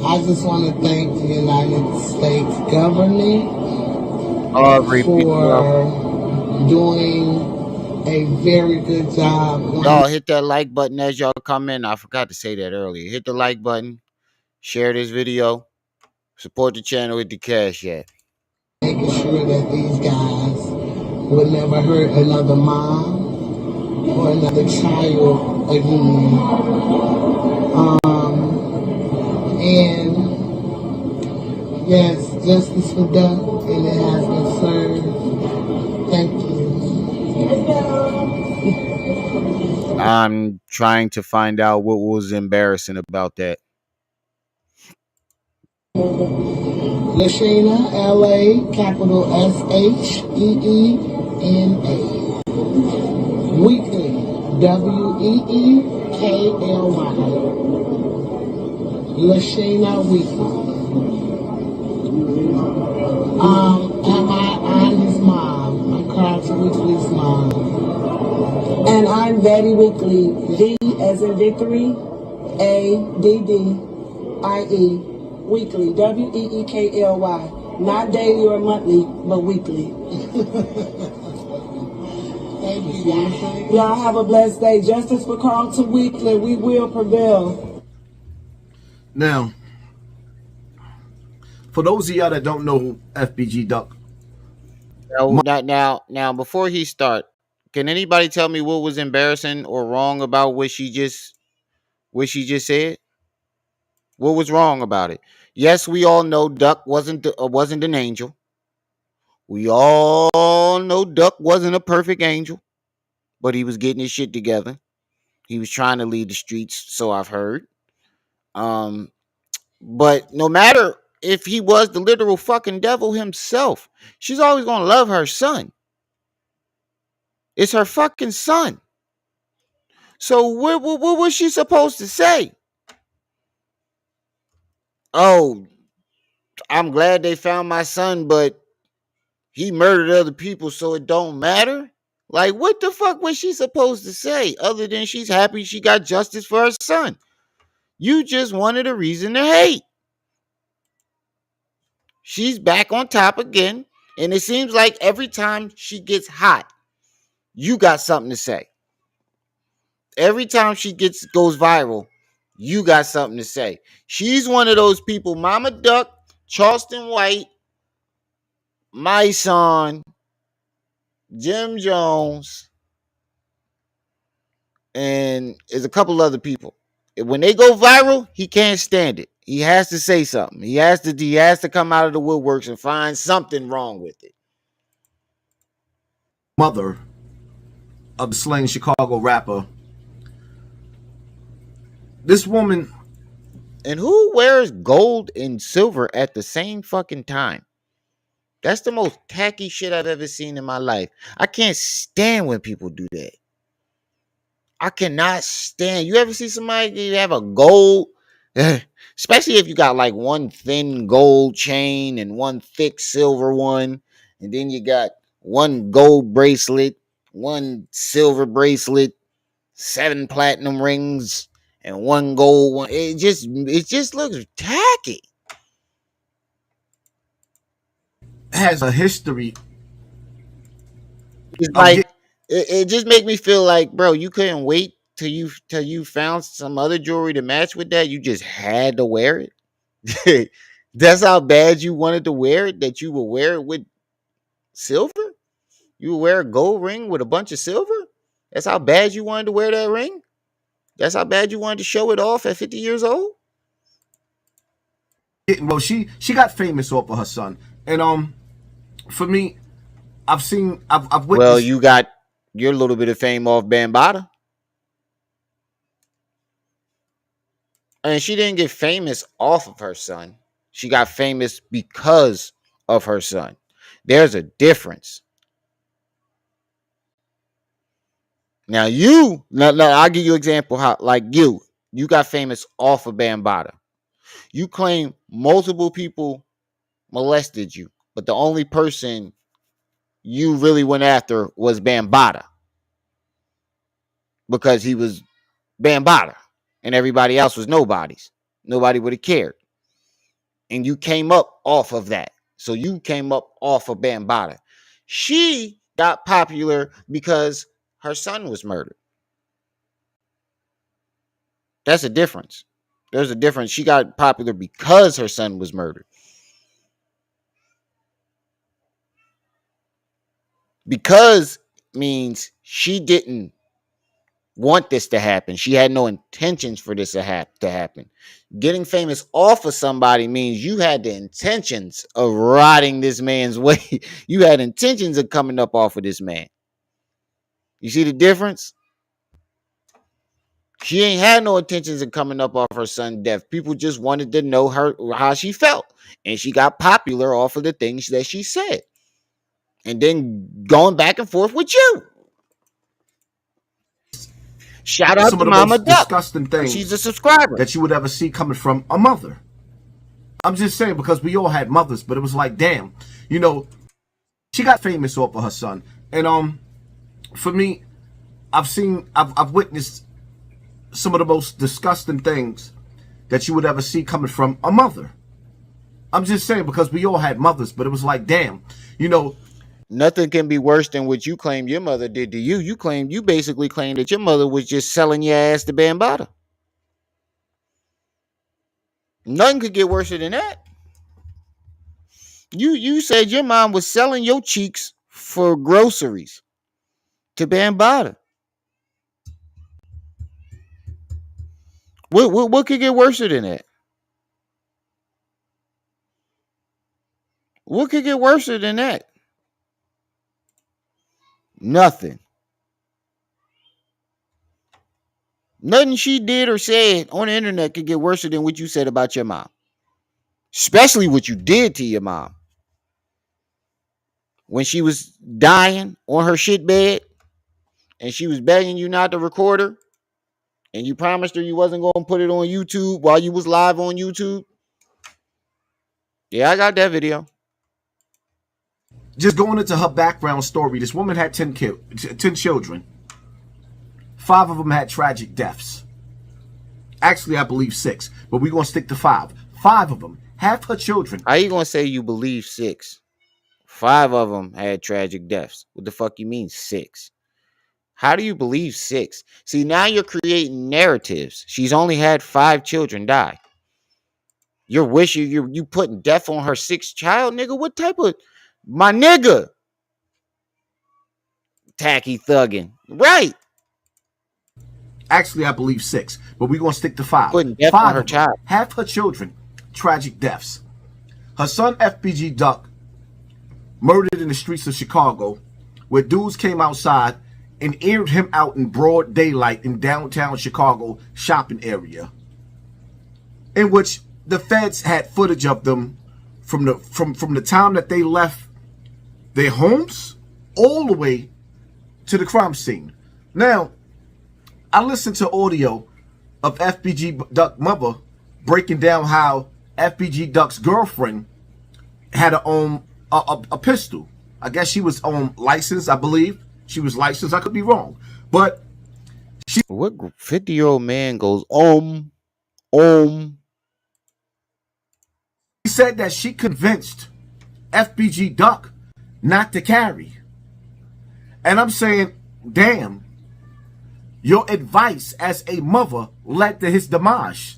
Speaker 3: I just want to thank the United States government for doing a very good job.
Speaker 1: Y'all hit that like button as y'all come in. I forgot to say that earlier. Hit the like button. Share this video. Support the channel with the cash app.
Speaker 3: Making sure that these guys would never hurt another mom or another child again. And yes, justice was done and it has been served. Thank you.
Speaker 1: I'm trying to find out what was embarrassing about that.
Speaker 3: Lashena, L-A, capital S-H-E-E-N-A. Weekly, W-E-E-K-L-Y. Lashena Weekly. I'm his mom. I'm Carlton Weekly's mom.
Speaker 4: And I'm Betty Weekly, V as in Victory, A-D-D-I-E, Weekly, W-E-E-K-L-Y. Not daily or monthly, but weekly.
Speaker 3: Thank you, guys.
Speaker 4: Y'all have a blessed day. Justice for Carlton Weekly. We will prevail.
Speaker 2: Now, for those of y'all that don't know who FBG Duck.
Speaker 1: Now, before he start, Can anybody tell me what was embarrassing or wrong about what she just said? What was wrong about it? Yes, we all know Duck wasn't an angel. We all know Duck wasn't a perfect angel, but he was getting his shit together. He was trying to lead the streets, so I've heard. Um, but no matter if he was the literal fucking devil himself, she's always gonna love her son. It's her fucking son. So what was she supposed to say? Oh, I'm glad they found my son, but he murdered other people, so it don't matter. Like, what the fuck was she supposed to say other than she's happy she got justice for her son? You just wanted a reason to hate. She's back on top again, and it seems like every time she gets hot, you got something to say. Every time she goes viral, you got something to say. She's one of those people, Mama Duck, Charleston White, My Son, Jim Jones, and there's a couple other people. When they go viral, he can't stand it. He has to say something. He has to come out of the woodworks and find something wrong with it.
Speaker 2: Mother of the slain Chicago rapper. This woman,
Speaker 1: And who wears gold and silver at the same fucking time? That's the most tacky shit I've ever seen in my life. I can't stand when people do that. I cannot stand. You ever see somebody have a gold, especially if you got like one thin gold chain and one thick silver one, and then you got one gold bracelet, one silver bracelet, 7 platinum rings, and one gold one. It just looks tacky.
Speaker 2: has a history
Speaker 1: It's
Speaker 2: of
Speaker 1: like
Speaker 2: getting
Speaker 1: it just make me feel like, bro, you couldn't wait till you found some other jewelry to match with that. You just had to wear it. That's how bad you wanted to wear it, that you would wear it with silver? You would wear a gold ring with a bunch of silver? That's how bad you wanted to wear that ring? That's how bad you wanted to show it off at 50 years old?
Speaker 2: well. She got famous off of her son, and for me, I've
Speaker 1: Well,
Speaker 2: witnessed.
Speaker 1: you got your little bit of fame off Bambaataa. And she didn't get famous off of her son. She got famous because of her son. There's a difference. Now I'll give you an example how, like you got famous off of Bambaataa. You claim multiple people molested you, but the only person you really went after was Bambaataa because he was Bambaataa and everybody else was nobodies. Nobody would have cared. And you came up off of that. So you came up off of Bambaataa. She got popular because her son was murdered. That's a difference. There's a difference. She got popular because her son was murdered. Because means she didn't want this to happen. She had no intentions for this to happen. Getting famous off of somebody means you had the intentions of rotting this man's way. You had intentions of coming up off of this man. You see the difference? She ain't had no intentions of coming up off her son's death. People just wanted to know her how she felt. And she got popular off of the things that she said. And then going back and forth with you. Shout out
Speaker 2: Some
Speaker 1: to
Speaker 2: of the
Speaker 1: Mama
Speaker 2: most
Speaker 1: Duck.
Speaker 2: disgusting things
Speaker 1: She's a subscriber.
Speaker 2: that you would ever see coming from a mother. I'm just saying because we all had mothers, but it was like, damn, she got famous off of her son, and for me, I've witnessed some of the most disgusting things that you would ever see coming from a mother. I'm just saying because we all had mothers, but it was like, damn,
Speaker 1: Nothing can be worse than what you claim your mother did to you. You basically claim that your mother was just selling your ass to Bambaataa. Nothing could get worse than that. You said your mom was selling your cheeks for groceries to Bambaataa. What could get worse than that? What could get worse than that? Nothing. Nothing she did or said on the internet could get worse than what you said about your mom. Especially what you did to your mom. When she was dying on her shit bed and she was begging you not to record her and you promised her you wasn't going to put it on YouTube while you was live on YouTube. Yeah, I got that video.
Speaker 2: Just going into her background story, this woman had 10 children. 5 of them had tragic deaths. Actually, I believe 6, but we're going to stick to 5. 5 of them, half her children.
Speaker 1: How you going to say you believe 6? 5 of them had tragic deaths. What the fuck you mean 6? How do you believe 6? See, now you're creating narratives. She's only had 5 children die. You're wishing you putting death on her 6th child, nigga. What type of my nigga? Tacky thugging. Right.
Speaker 2: Actually, I believe 6, but we're going to stick to 5.
Speaker 1: Putting death
Speaker 2: 5
Speaker 1: on her child.
Speaker 2: Half her children, tragic deaths. Her son, FBG Duck, murdered in the streets of Chicago, where dudes came outside and aired him out in broad daylight in downtown Chicago shopping area, in which the feds had footage of them from the time that they left their homes all the way to the crime scene. Now, I listened to audio of FBG Duck mother breaking down how FBG Duck's girlfriend had a pistol. I guess she was licensed. I believe she was licensed. I could be wrong, but
Speaker 1: what 50-year-old man goes
Speaker 2: He said that she convinced FBG Duck not to carry, and I'm saying, damn. Your advice as a mother led to his demise.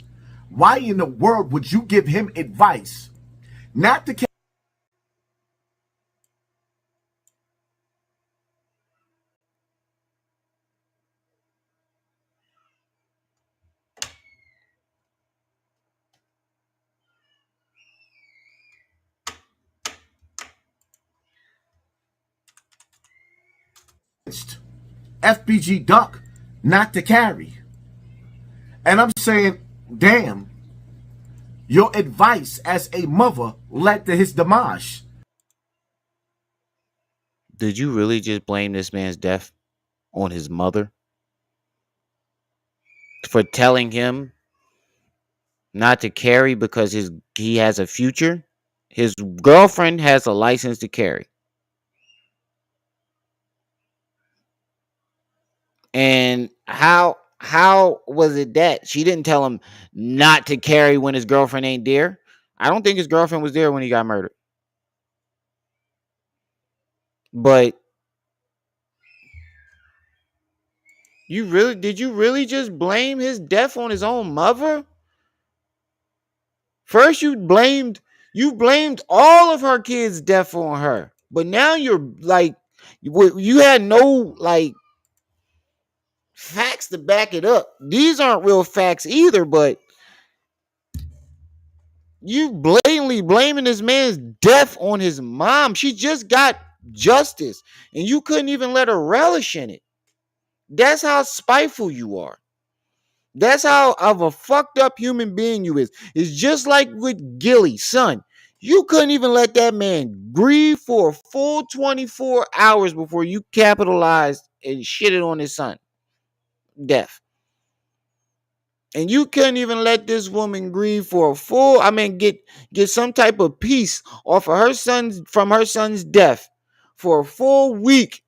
Speaker 2: Why in the world would you give him advice not to carry? FBG Duck not to carry. And I'm saying, damn, your advice as a mother led to his demise.
Speaker 1: Did you really just blame this man's death on his mother? For telling him not to carry because he has a future? His girlfriend has a license to carry. And how was it that she didn't tell him not to carry when his girlfriend ain't there? I don't think his girlfriend was there when he got murdered. But did you really just blame his death on his own mother? First you blamed all of her kids' death on her. But now you're like, you had no like facts to back it up. These aren't real facts either, but you blatantly blaming this man's death on his mom. She just got justice and you couldn't even let her relish in it. That's how spiteful you are. That's how of a fucked up human being you is. It's just like with Gilly, son. You couldn't even let that man grieve for a full 24 hours before you capitalized and shitted on his son. Death. And you couldn't even let this woman grieve for a full, get some type of peace off of from her son's death for a full week.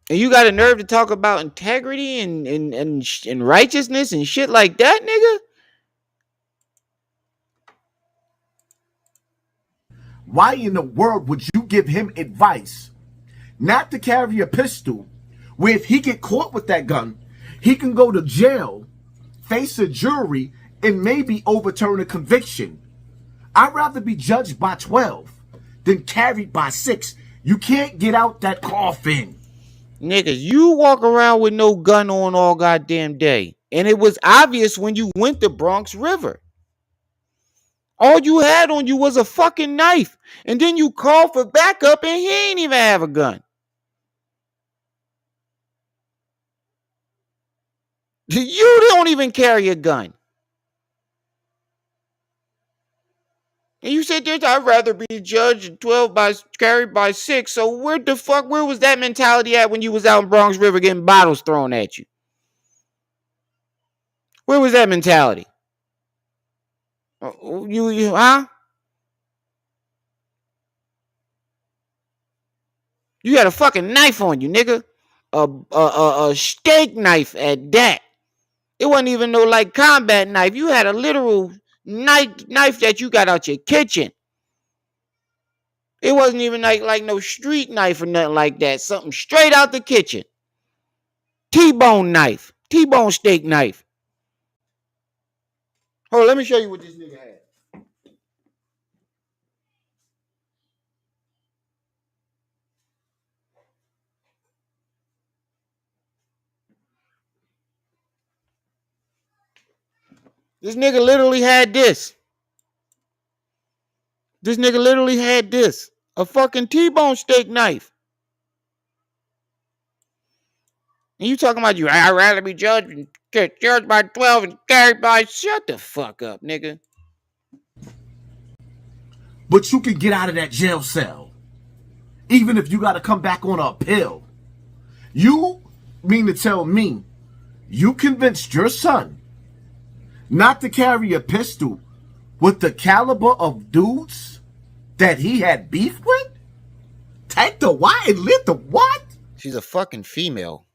Speaker 1: And you got a nerve to talk about integrity and righteousness and shit like that, nigga?
Speaker 2: Why in the world would you give him advice not to carry a pistol, where if he get caught with that gun, he can go to jail, face a jury, and maybe overturn a conviction? I'd rather be judged by 12 than carried by 6. You can't get out that coffin.
Speaker 1: Niggas, you walk around with no gun on all goddamn day. And it was obvious when you went to Bronx River. All you had on you was a fucking knife. And then you called for backup and he ain't even have a gun. You don't even carry a gun. And you said, I'd rather be judged 12 by carried by 6. So where was that mentality at when you was out in Bronx River getting bottles thrown at you? Where was that mentality? Huh? You had a fucking knife on you, nigga. A steak knife at that. It wasn't even no like combat knife. You had a literal knife that you got out your kitchen. It wasn't even like no street knife or nothing like that. Something straight out the kitchen. T-bone knife. T-bone steak knife. Hold on, let me show you what this nigga had. This nigga literally had this. This nigga literally had this. A fucking T-bone steak knife. And you talking about I'd rather be judged by 12 and carried by. Shut the fuck up, nigga.
Speaker 2: But you can get out of that jail cell. Even if you got to come back on a pill. You mean to tell me you convinced your son not to carry a pistol with the caliber of dudes that he had beef with? Take the why and lit the what?
Speaker 1: She's a fucking female.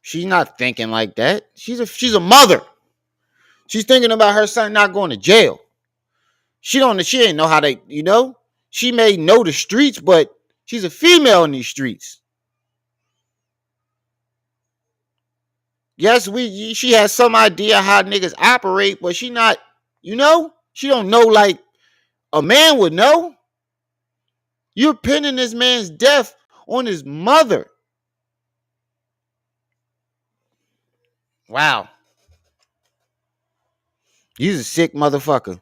Speaker 1: She's not thinking like that. She's a mother. She's thinking about her son not going to jail. She ain't know how to, she may know the streets, but she's a female in these streets. Yes, she has some idea how niggas operate, but she not, she don't know like a man would know. You're pinning this man's death on his mother. Wow. He's a sick motherfucker.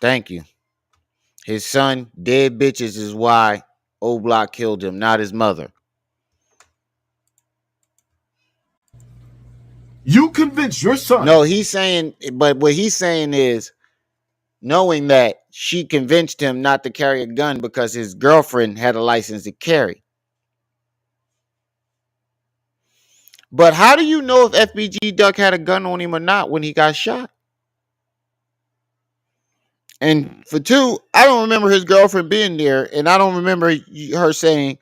Speaker 1: Thank you. His son, dead bitches, is why O Block killed him, not his mother.
Speaker 2: You convinced your son.
Speaker 1: No, he's saying, but what he's saying is, knowing that she convinced him not to carry a gun because his girlfriend had a license to carry. But how do you know if FBG Duck had a gun on him or not when he got shot? And for two, I don't remember his girlfriend being there, and I don't remember her saying,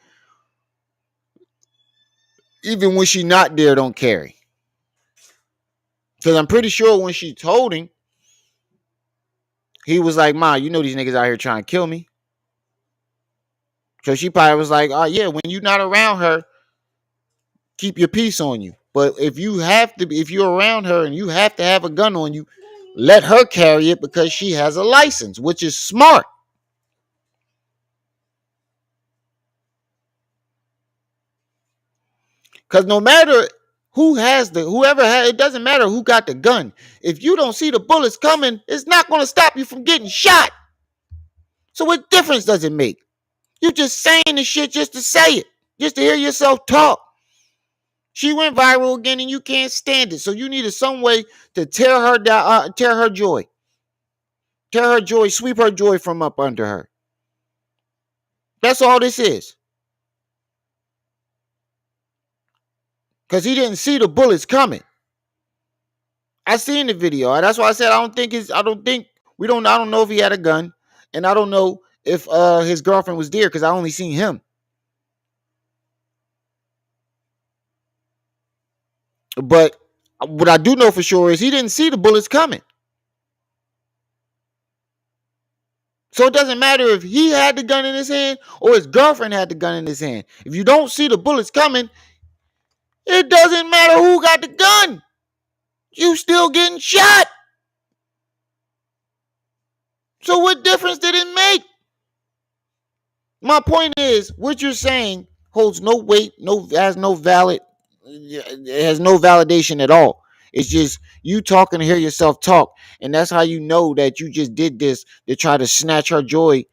Speaker 1: even when she not there, don't carry. Because I'm pretty sure when she told him, he was like, Ma, you know these niggas out here trying to kill me. So she probably was like, oh yeah, when you're not around her, keep your peace on you. But if you're around her and you have to have a gun on you, let her carry it because she has a license, which is smart. Because no matter it doesn't matter who got the gun. If you don't see the bullets coming, it's not going to stop you from getting shot. So what difference does it make? You're just saying the shit just to say it, just to hear yourself talk. She went viral again and you can't stand it. So you needed some way to tear her down, tear her joy. Tear her joy, sweep her joy from up under her. That's all this is. Because he didn't see the bullets coming. I seen the video. That's why I said I don't know if he had a gun. And I don't know if his girlfriend was there because I only seen him. But what I do know for sure is he didn't see the bullets coming. So it doesn't matter if he had the gun in his hand or his girlfriend had the gun in his hand. If you don't see the bullets coming, it doesn't matter who got the gun. You still getting shot. So what difference did it make? My point is, what you're saying holds no weight, it has no validation at all. It's just you talking to hear yourself talk, and that's how you know that you just did this to try to snatch her joy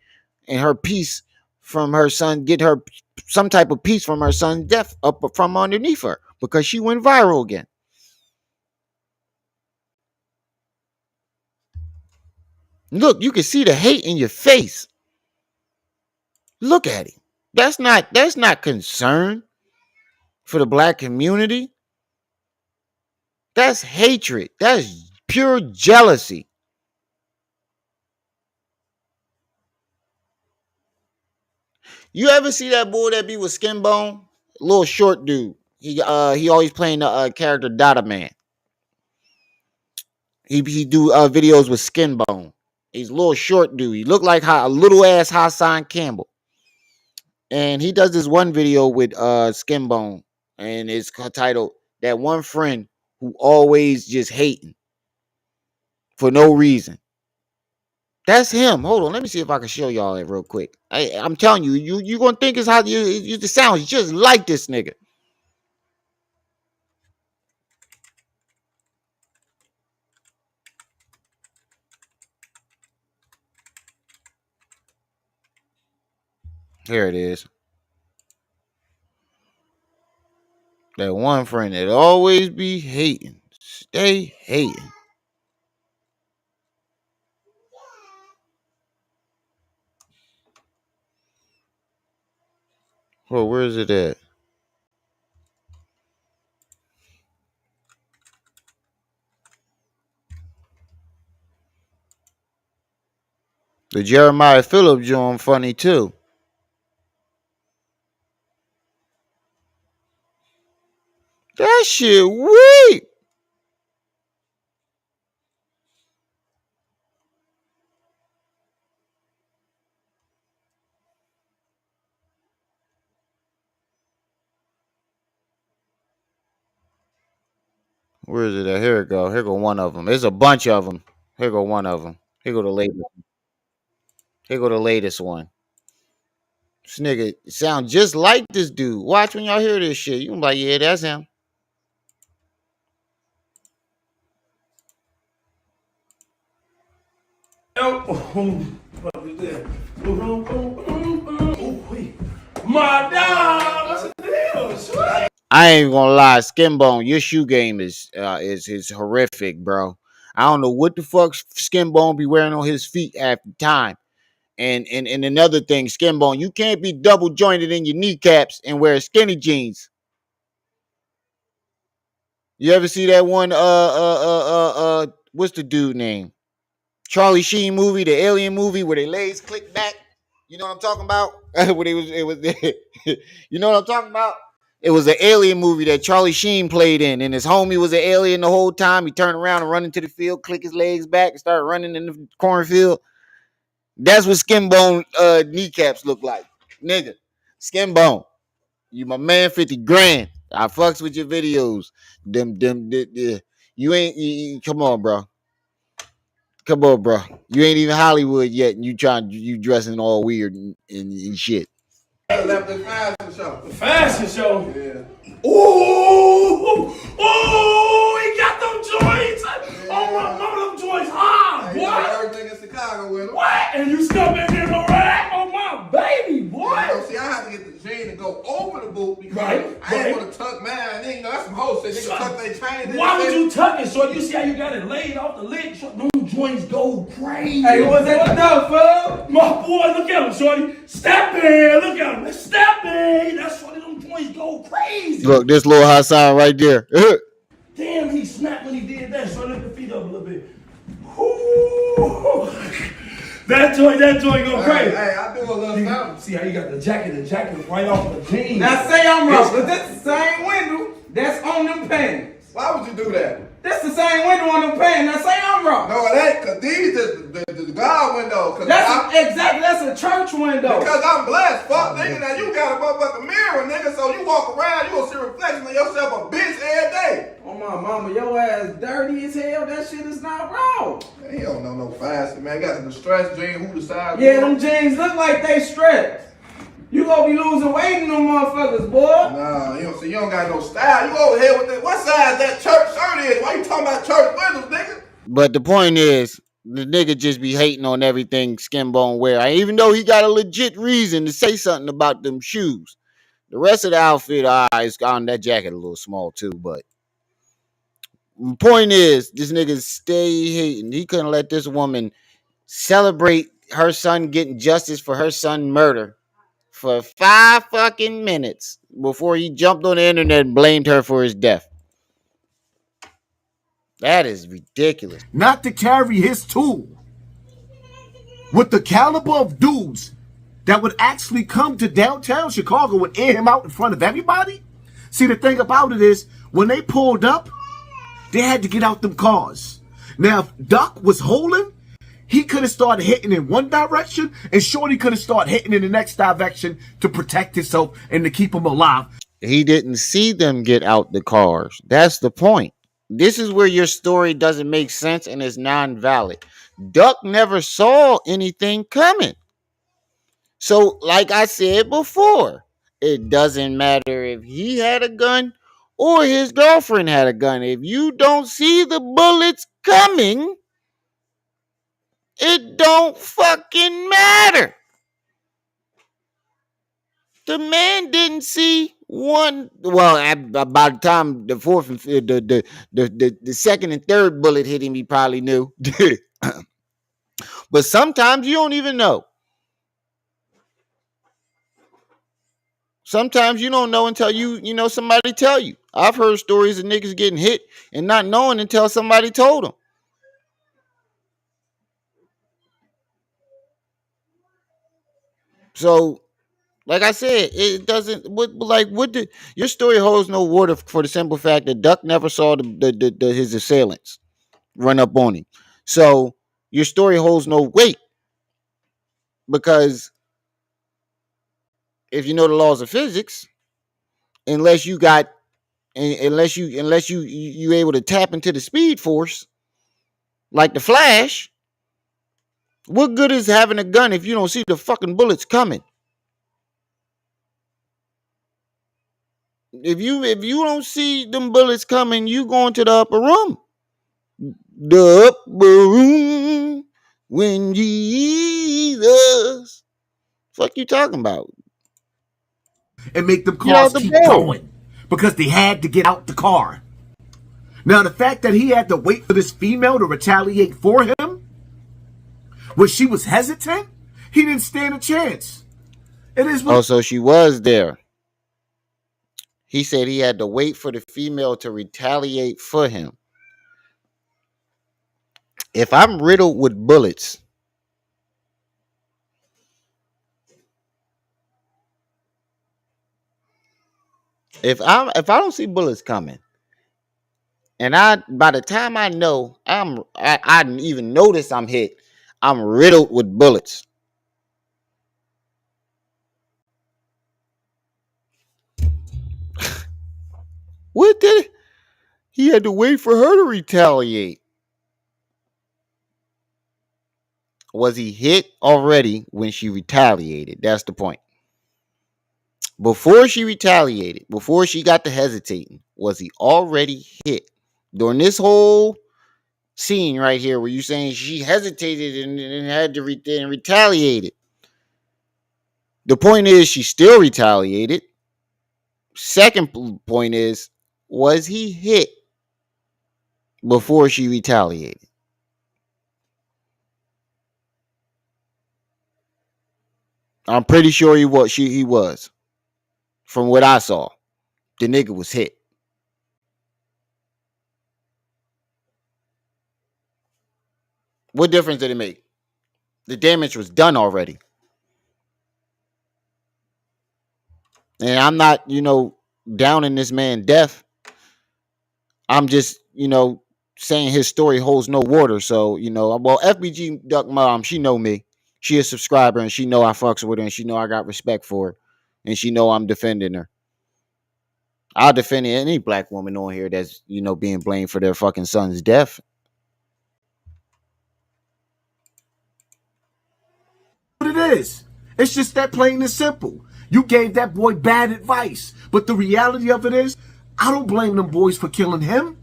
Speaker 1: and her peace from her son, get her some type of peace from her son's death up from underneath her because she went viral again. Look, you can see the hate in your face. Look at him. That's not concern for the black community. That's hatred. That's pure jealousy. You ever see that boy that be with Skin Bone? Little short dude. He always playing the character Dada Man. He do videos with Skin Bone. He's a little short dude. He look like a little ass Hassan Campbell. And he does this one video with Skin Bone, and it's titled "That One Friend Who Always Just Hating for No Reason." That's him. Hold on, let me see if I can show y'all it real quick. I'm telling you, you gonna think it's how it sounds just like this nigga. Here it is. That one friend that always be hating, stay hating. Well, where is it at? The Jeremiah Phillip joint funny too. That shit weak. Where is it at? Here it go. Here go one of them. There's a bunch of them. Here go one of them. Here go the latest. Here go the latest one. This nigga sound just like this dude. Watch when y'all hear this shit. You gonna be like, yeah, that's him.
Speaker 5: My dog, what's the deal?
Speaker 1: I ain't gonna lie, Skin Bone, your shoe game is horrific, bro. I don't know what the fuck Skin Bone be wearing on his feet at the time. And another thing, Skin Bone, you can't be double jointed in your kneecaps and wear skinny jeans. You ever see that one? What's the dude name? Charlie Sheen movie, the Alien movie, where their legs click back. You know what I'm talking about? When it was, you know what I'm talking about? It was an alien movie that Charlie Sheen played in, and his homie was an alien the whole time. He turned around and run into the field, click his legs back, and start running in the cornfield. That's what Skin Bone kneecaps look like, nigga. Skin Bone, you my man, 50 grand. I fucks with your videos. You ain't. Come on, bro. Come on, bro. You ain't even Hollywood yet, and you dressing all weird and shit.
Speaker 5: Left the fashion show. The fashion show? Yeah. Ooh! Ooh! He got them joints! Yeah. Oh, my mama, them joints hard, boy! Everything in Chicago with him. What? And you stuck in there no rack on my baby, boy! Yeah, see, I have to get the jean to go over the boot because I ain't want to tuck mine. Nigga, that's some whole shit. Nigga tuck their chains. Why would you tuck it? So you see how you got it laid off the lid? So them joints go crazy. Hey, what's that the fool? My boy, look at him, shorty. Step in, look at him. Step in. That's why them joints go crazy.
Speaker 1: Look, this little Hassan right there.
Speaker 5: Damn, he snapped when he did that. So lift the feet up a little bit. Ooh. That joint go crazy. Hey, I do a little something. See how you got the jacket right off the jeans.
Speaker 6: Now say I'm wrong, but that's the same window that's on them pants.
Speaker 5: Why would you do that?
Speaker 6: That's the same window on the pan. Now say I'm wrong.
Speaker 5: No, it ain't, because these is the God window.
Speaker 6: That's a church window.
Speaker 5: Because I'm blessed, fuck, nigga. Now you got a motherfucking mirror, nigga, so you walk around, you gonna see a reflection of yourself a bitch every day.
Speaker 6: Oh my mama, your ass dirty as hell. That shit is not wrong.
Speaker 5: Man, he don't know no faster, man. Got the distressed jeans, who decides?
Speaker 6: Yeah, them jeans look like they stretched. You gonna be losing weight in them motherfuckers, boy.
Speaker 5: Nah, you don't got no style. You over here with that. What size that church shirt is? Why you talking about church windows, nigga?
Speaker 1: But the point is, the nigga just be hating on everything Skinbone wear. Even though he got a legit reason to say something about them shoes. The rest of the outfit, is on that jacket a little small too. But the point is, this nigga stay hating. He couldn't let this woman celebrate her son getting justice for her son murder for 5 fucking minutes before he jumped on the internet and blamed her for his death. That is ridiculous.
Speaker 2: Not to carry his tool with the caliber of dudes that would actually come to downtown Chicago and air him out in front of everybody. See, the thing about it is, when they pulled up, they had to get out them cars. Now, if Duck was holding, he could have started hitting in one direction, and Shorty could have started hitting in the next direction to protect himself and to keep him alive.
Speaker 1: He didn't see them get out the cars. That's the point. This is where your story doesn't make sense and is non-valid. Duck never saw anything coming. So, like I said before, it doesn't matter if he had a gun or his girlfriend had a gun. If you don't see the bullets coming, it don't fucking matter. The man didn't see one. Well, by the time the fourth and the second and third bullet hit him, he probably knew. But sometimes you don't even know. Sometimes you don't know until somebody tell you. I've heard stories of niggas getting hit and not knowing until somebody told them. So, like I said, it doesn't. Your story holds no water for the simple fact that Duck never saw his assailants run up on him. So your story holds no weight because if you know the laws of physics, unless you got unless you able to tap into the speed force like the Flash, what good is having a gun if you don't see the fucking bullets coming? If you don't see them bullets coming, you go into the upper room. The upper room when Jesus. Fuck you talking about?
Speaker 2: And make them cars keep going because they had to get out the car. Now, the fact that he had to wait for this female to retaliate for him when she was hesitant, he didn't stand a chance. It is.
Speaker 1: So she was there. He said he had to wait for the female to retaliate for him. If I'm riddled with bullets, if I don't see bullets coming, and by the time I know I didn't even notice I'm hit, I'm riddled with bullets. What did he had to wait for her to retaliate? Was he hit already when she retaliated? That's the point. Before she retaliated, before she got to hesitating, was he already hit? During this whole scene right here where you're saying she hesitated and had to and retaliated. The point is she still retaliated. Second point is, was he hit before she retaliated? I'm pretty sure he was. From what I saw, the nigga was hit. What difference did it make? The damage was done already. And I'm not, down in this man's death. I'm just, saying his story holds no water. So, well, FBG Duck Mom, she know me. She a subscriber and she know I fucks with her and she know I got respect for her. And she know I'm defending her. I'll defend any black woman on here that's, being blamed for their fucking son's death.
Speaker 2: What it is. It's just that plain and simple. You gave that boy bad advice. But the reality of it is, I don't blame them boys for killing him.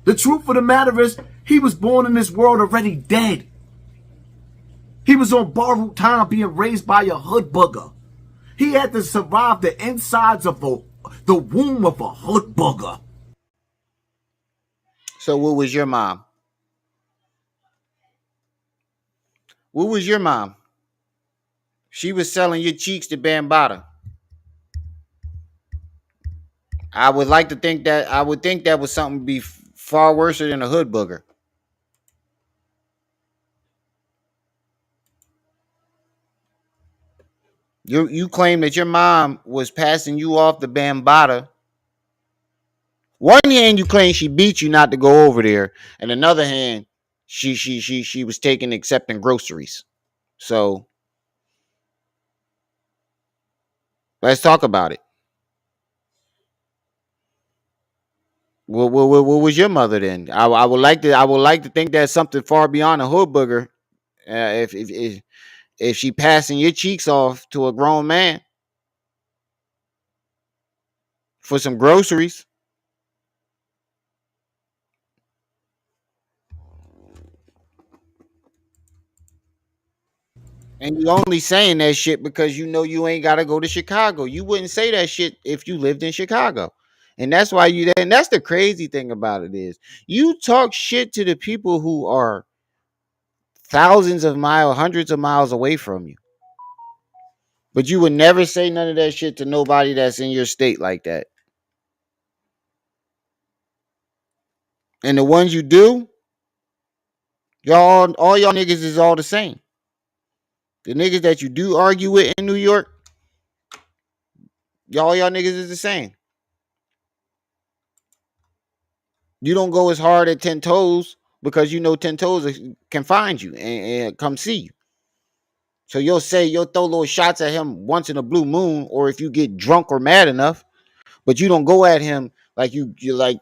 Speaker 2: The truth of the matter is, he was born in this world already dead. He was on borrowed time being raised by a hood bugger. He had to survive the insides of the womb of a hood bugger.
Speaker 1: So what was your mom? What was your mom? She was selling your cheeks to Bambaataa. I would like to think that was something to be far worse than a hood booger. You claim that your mom was passing you off the Bambaataa. One hand you claim she beat you not to go over there, and another hand she was accepting groceries. So let's talk about it. What was your mother then? I would like to think that's something far beyond a hood booger. If she passing your cheeks off to a grown man for some groceries. And you only saying that shit because you ain't gotta go to Chicago. You wouldn't say that shit if you lived in Chicago. And that's why and that's the crazy thing about it is you talk shit to the people who are thousands of miles, hundreds of miles away from you. But you would never say none of that shit to nobody that's in your state like that. And the ones you do, all y'all niggas is all the same. The niggas that you do argue with in New York, y'all niggas is the same. You don't go as hard at 10 toes because 10 toes can find you and come see you. So you'll throw little shots at him once in a blue moon, or if you get drunk or mad enough, but you don't go at him like you like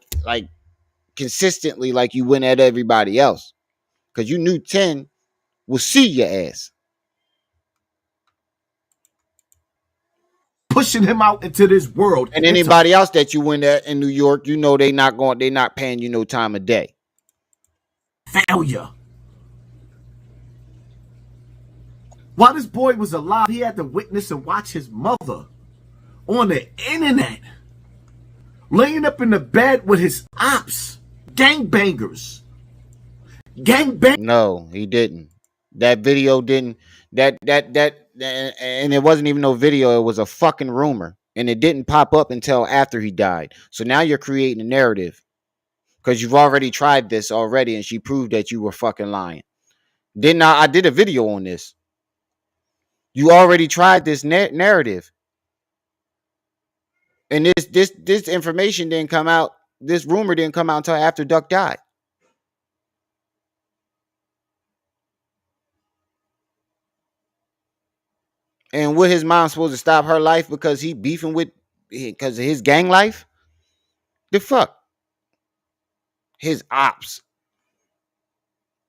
Speaker 1: consistently like you went at everybody else. Because you knew 10 will see your ass.
Speaker 2: Pushing him out into this world.
Speaker 1: And anybody else that you went at in New York, they not paying you no time of day.
Speaker 2: Failure. While this boy was alive, he had to witness and watch his mother on the internet laying up in the bed with his ops, gangbangers.
Speaker 1: No, he didn't. That video didn't. And it wasn't even no video. It was a fucking rumor, and it didn't pop up until after he died. So now you're creating a narrative because you've already tried this already, and she proved that you were fucking lying. Didn't I did a video on this. You already tried this narrative, and this information didn't come out. This rumor didn't come out until after Duck died. And what his mom supposed to stop her life because he beefing with because of his gang life? The fuck? His ops.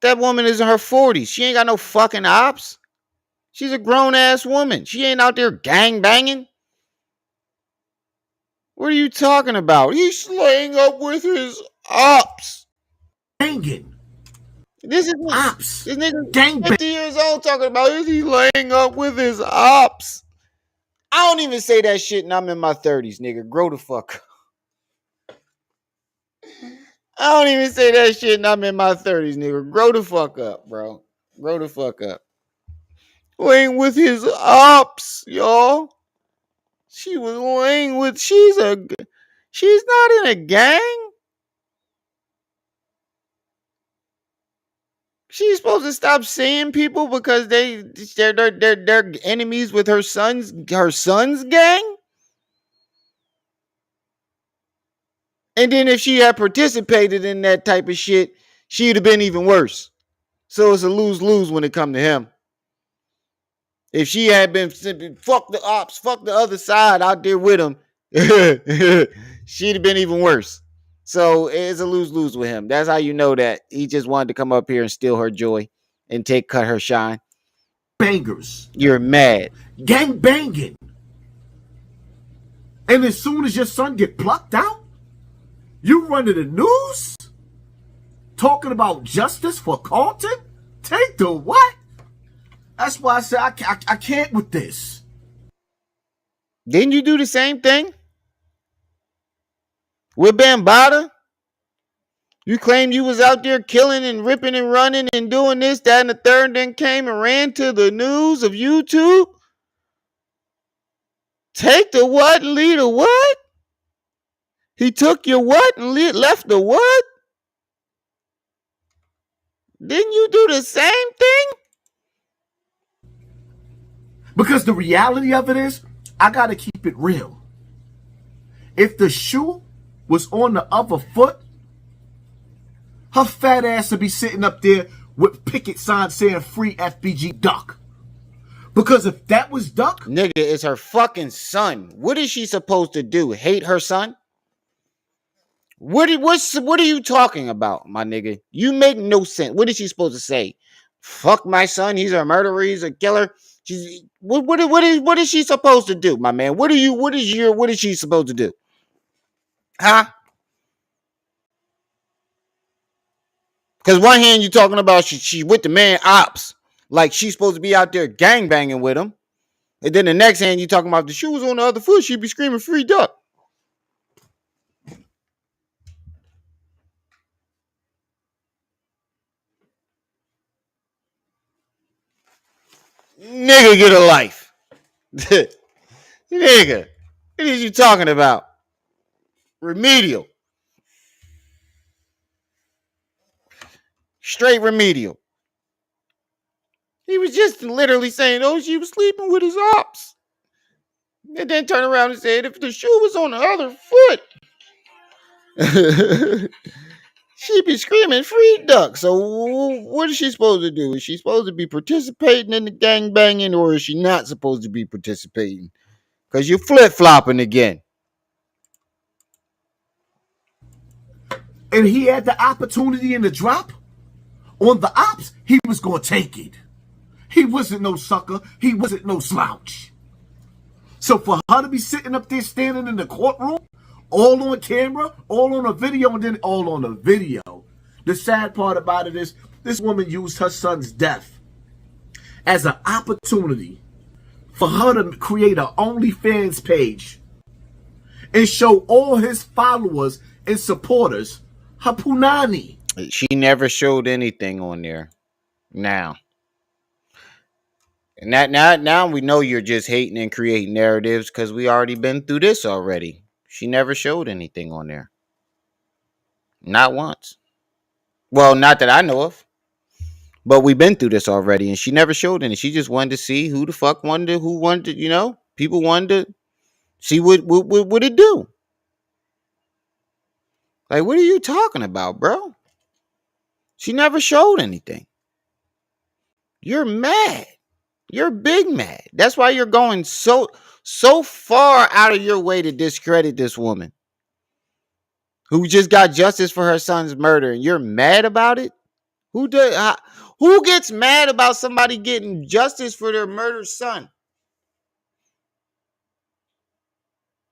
Speaker 1: That woman is in her 40s. She ain't got no fucking ops. She's a grown ass woman. She ain't out there gang banging. What are you talking about? He's laying up with his ops.
Speaker 2: Banging.
Speaker 1: This is
Speaker 2: ops.
Speaker 1: This nigga 50 years old talking about is he laying up with his ops. I don't even say that shit and I'm in my 30s, nigga. Grow the fuck up. I don't even say that shit and I'm in my 30s, nigga. Grow the fuck up, bro. Grow the fuck up. Laying with his ops, y'all. She was laying with, she's not in a gang. She's supposed to stop seeing people because they're enemies with her son's gang. And then if she had participated in that type of shit, she'd have been even worse. So it's a lose-lose when it come to him. If she had been fuck the ops, fuck the other side out there with him, she'd have been even worse. So it's a lose-lose with him. That's how you know that he just wanted to come up here and steal her joy and cut her shine.
Speaker 2: Bangers.
Speaker 1: You're mad.
Speaker 2: Gang banging. And as soon as your son get plucked out, you run to the news talking about justice for Carlton? Take the what? That's why I said I can't with this.
Speaker 1: Didn't you do the same thing with Bambaataa? You claimed you was out there killing and ripping and running and doing this, that, and the third, and then came and ran to the news of YouTube? Take the what and leave the what? He took your what and left the what? Didn't you do the same thing?
Speaker 2: Because the reality of it is, I got to keep it real. If the shoe was on the other foot, her fat ass would be sitting up there with picket signs saying free FBG duck. Because if that was duck...
Speaker 1: Nigga, it's her fucking son. What is she supposed to do? Hate her son? What are you talking about, my nigga? You make no sense. What is she supposed to say? Fuck my son. He's a murderer. He's a killer. What is she supposed to do, my man? What is she supposed to do? Huh? Because one hand you're talking about she with the man ops. Like she's supposed to be out there gangbanging with him. And then the next hand you're talking about the shoe was on the other foot. She'd be screaming free duck. Nigga, get a life. Nigga, what is you talking about? Remedial. Straight remedial. He was just literally saying, oh, she was sleeping with his ops. And then turn around and said, if the shoe was on the other foot, she'd be screaming free duck. So what is she supposed to do? Is she supposed to be participating in the gangbanging, or is she not supposed to be participating? Because you're flip-flopping again.
Speaker 2: And he had the opportunity in the drop. On the ops, he was going to take it. He wasn't no sucker. He wasn't no slouch. So for her to be sitting up there standing in the courtroom, all on camera, all on a video, and then all on a video. The sad part about it is this woman used her son's death as an opportunity for her to create an OnlyFans page and show all his followers and supporters her punani.
Speaker 1: She never showed anything on there. Now. And now we know you're just hating and creating narratives because we already been through this already. She never showed anything on there. Not once. Well, not that I know of. But we've been through this already, and she never showed any. She just wanted to see who the fuck wanted to, people wanted to see what it do. Like, what are you talking about, bro? She never showed anything. You're mad. You're big mad. That's why you're going so far out of your way to discredit this woman who just got justice for her son's murder, and you're mad about it? Who gets mad about somebody getting justice for their murdered son?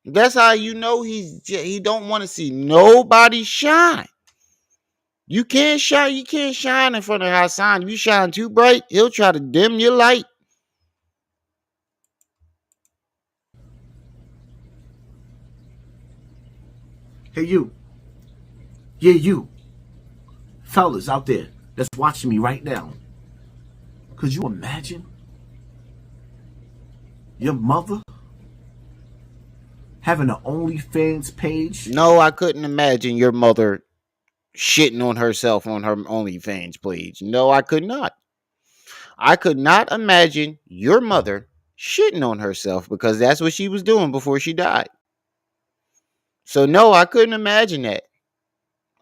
Speaker 1: That's how you know he don't want to see nobody shine. You can't shine. You can't shine in front of Hassan. If you shine too bright, he'll try to dim your light.
Speaker 2: Hey, you. Yeah, you. Fellas out there that's watching me right now. Could you imagine your mother having an OnlyFans page?
Speaker 1: No, I couldn't imagine your mother shitting on herself on her OnlyFans page. No, I could not. I could not imagine your mother shitting on herself because that's what she was doing before she died. So no, I couldn't imagine that.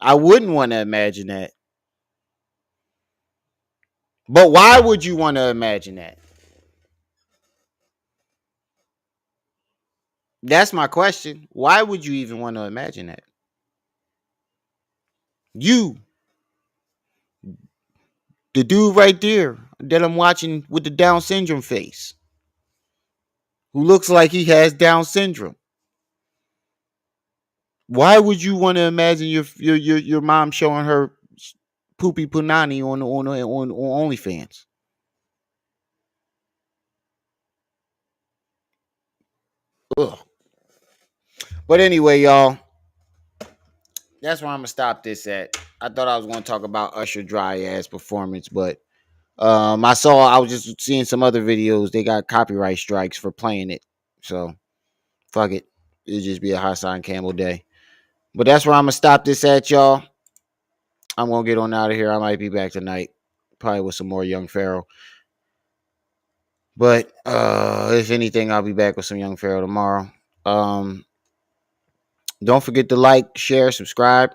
Speaker 1: I wouldn't want to imagine that. But why would you want to imagine that? That's my question. Why would you even want to imagine that? You, the dude right there that I'm watching with the Down syndrome face, who looks like he has Down syndrome. Why would you want to imagine your mom showing her poopy punani on OnlyFans? Ugh. But anyway, y'all, that's where I'm gonna stop this at. I thought I was gonna talk about Usher dry ass performance, but I was just seeing some other videos. They got copyright strikes for playing it, so fuck it. It'll just be a Hassan Campbell day. But that's where I'm gonna stop this at, y'all. I'm gonna get on out of here. I might be back tonight, probably with some more Young Pharaoh. But if anything, I'll be back with some Young Pharaoh tomorrow. Um, don't forget to like, share, subscribe.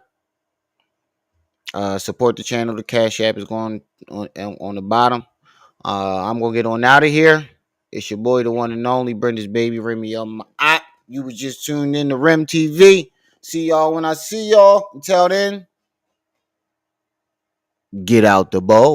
Speaker 1: Support the channel. The Cash App is going on the bottom. I'm gonna get on out of here. It's your boy, the one and only Brenda's baby Remy. You was just tuned in to Rem TV. See y'all when I see y'all. Until then, get out the bowl.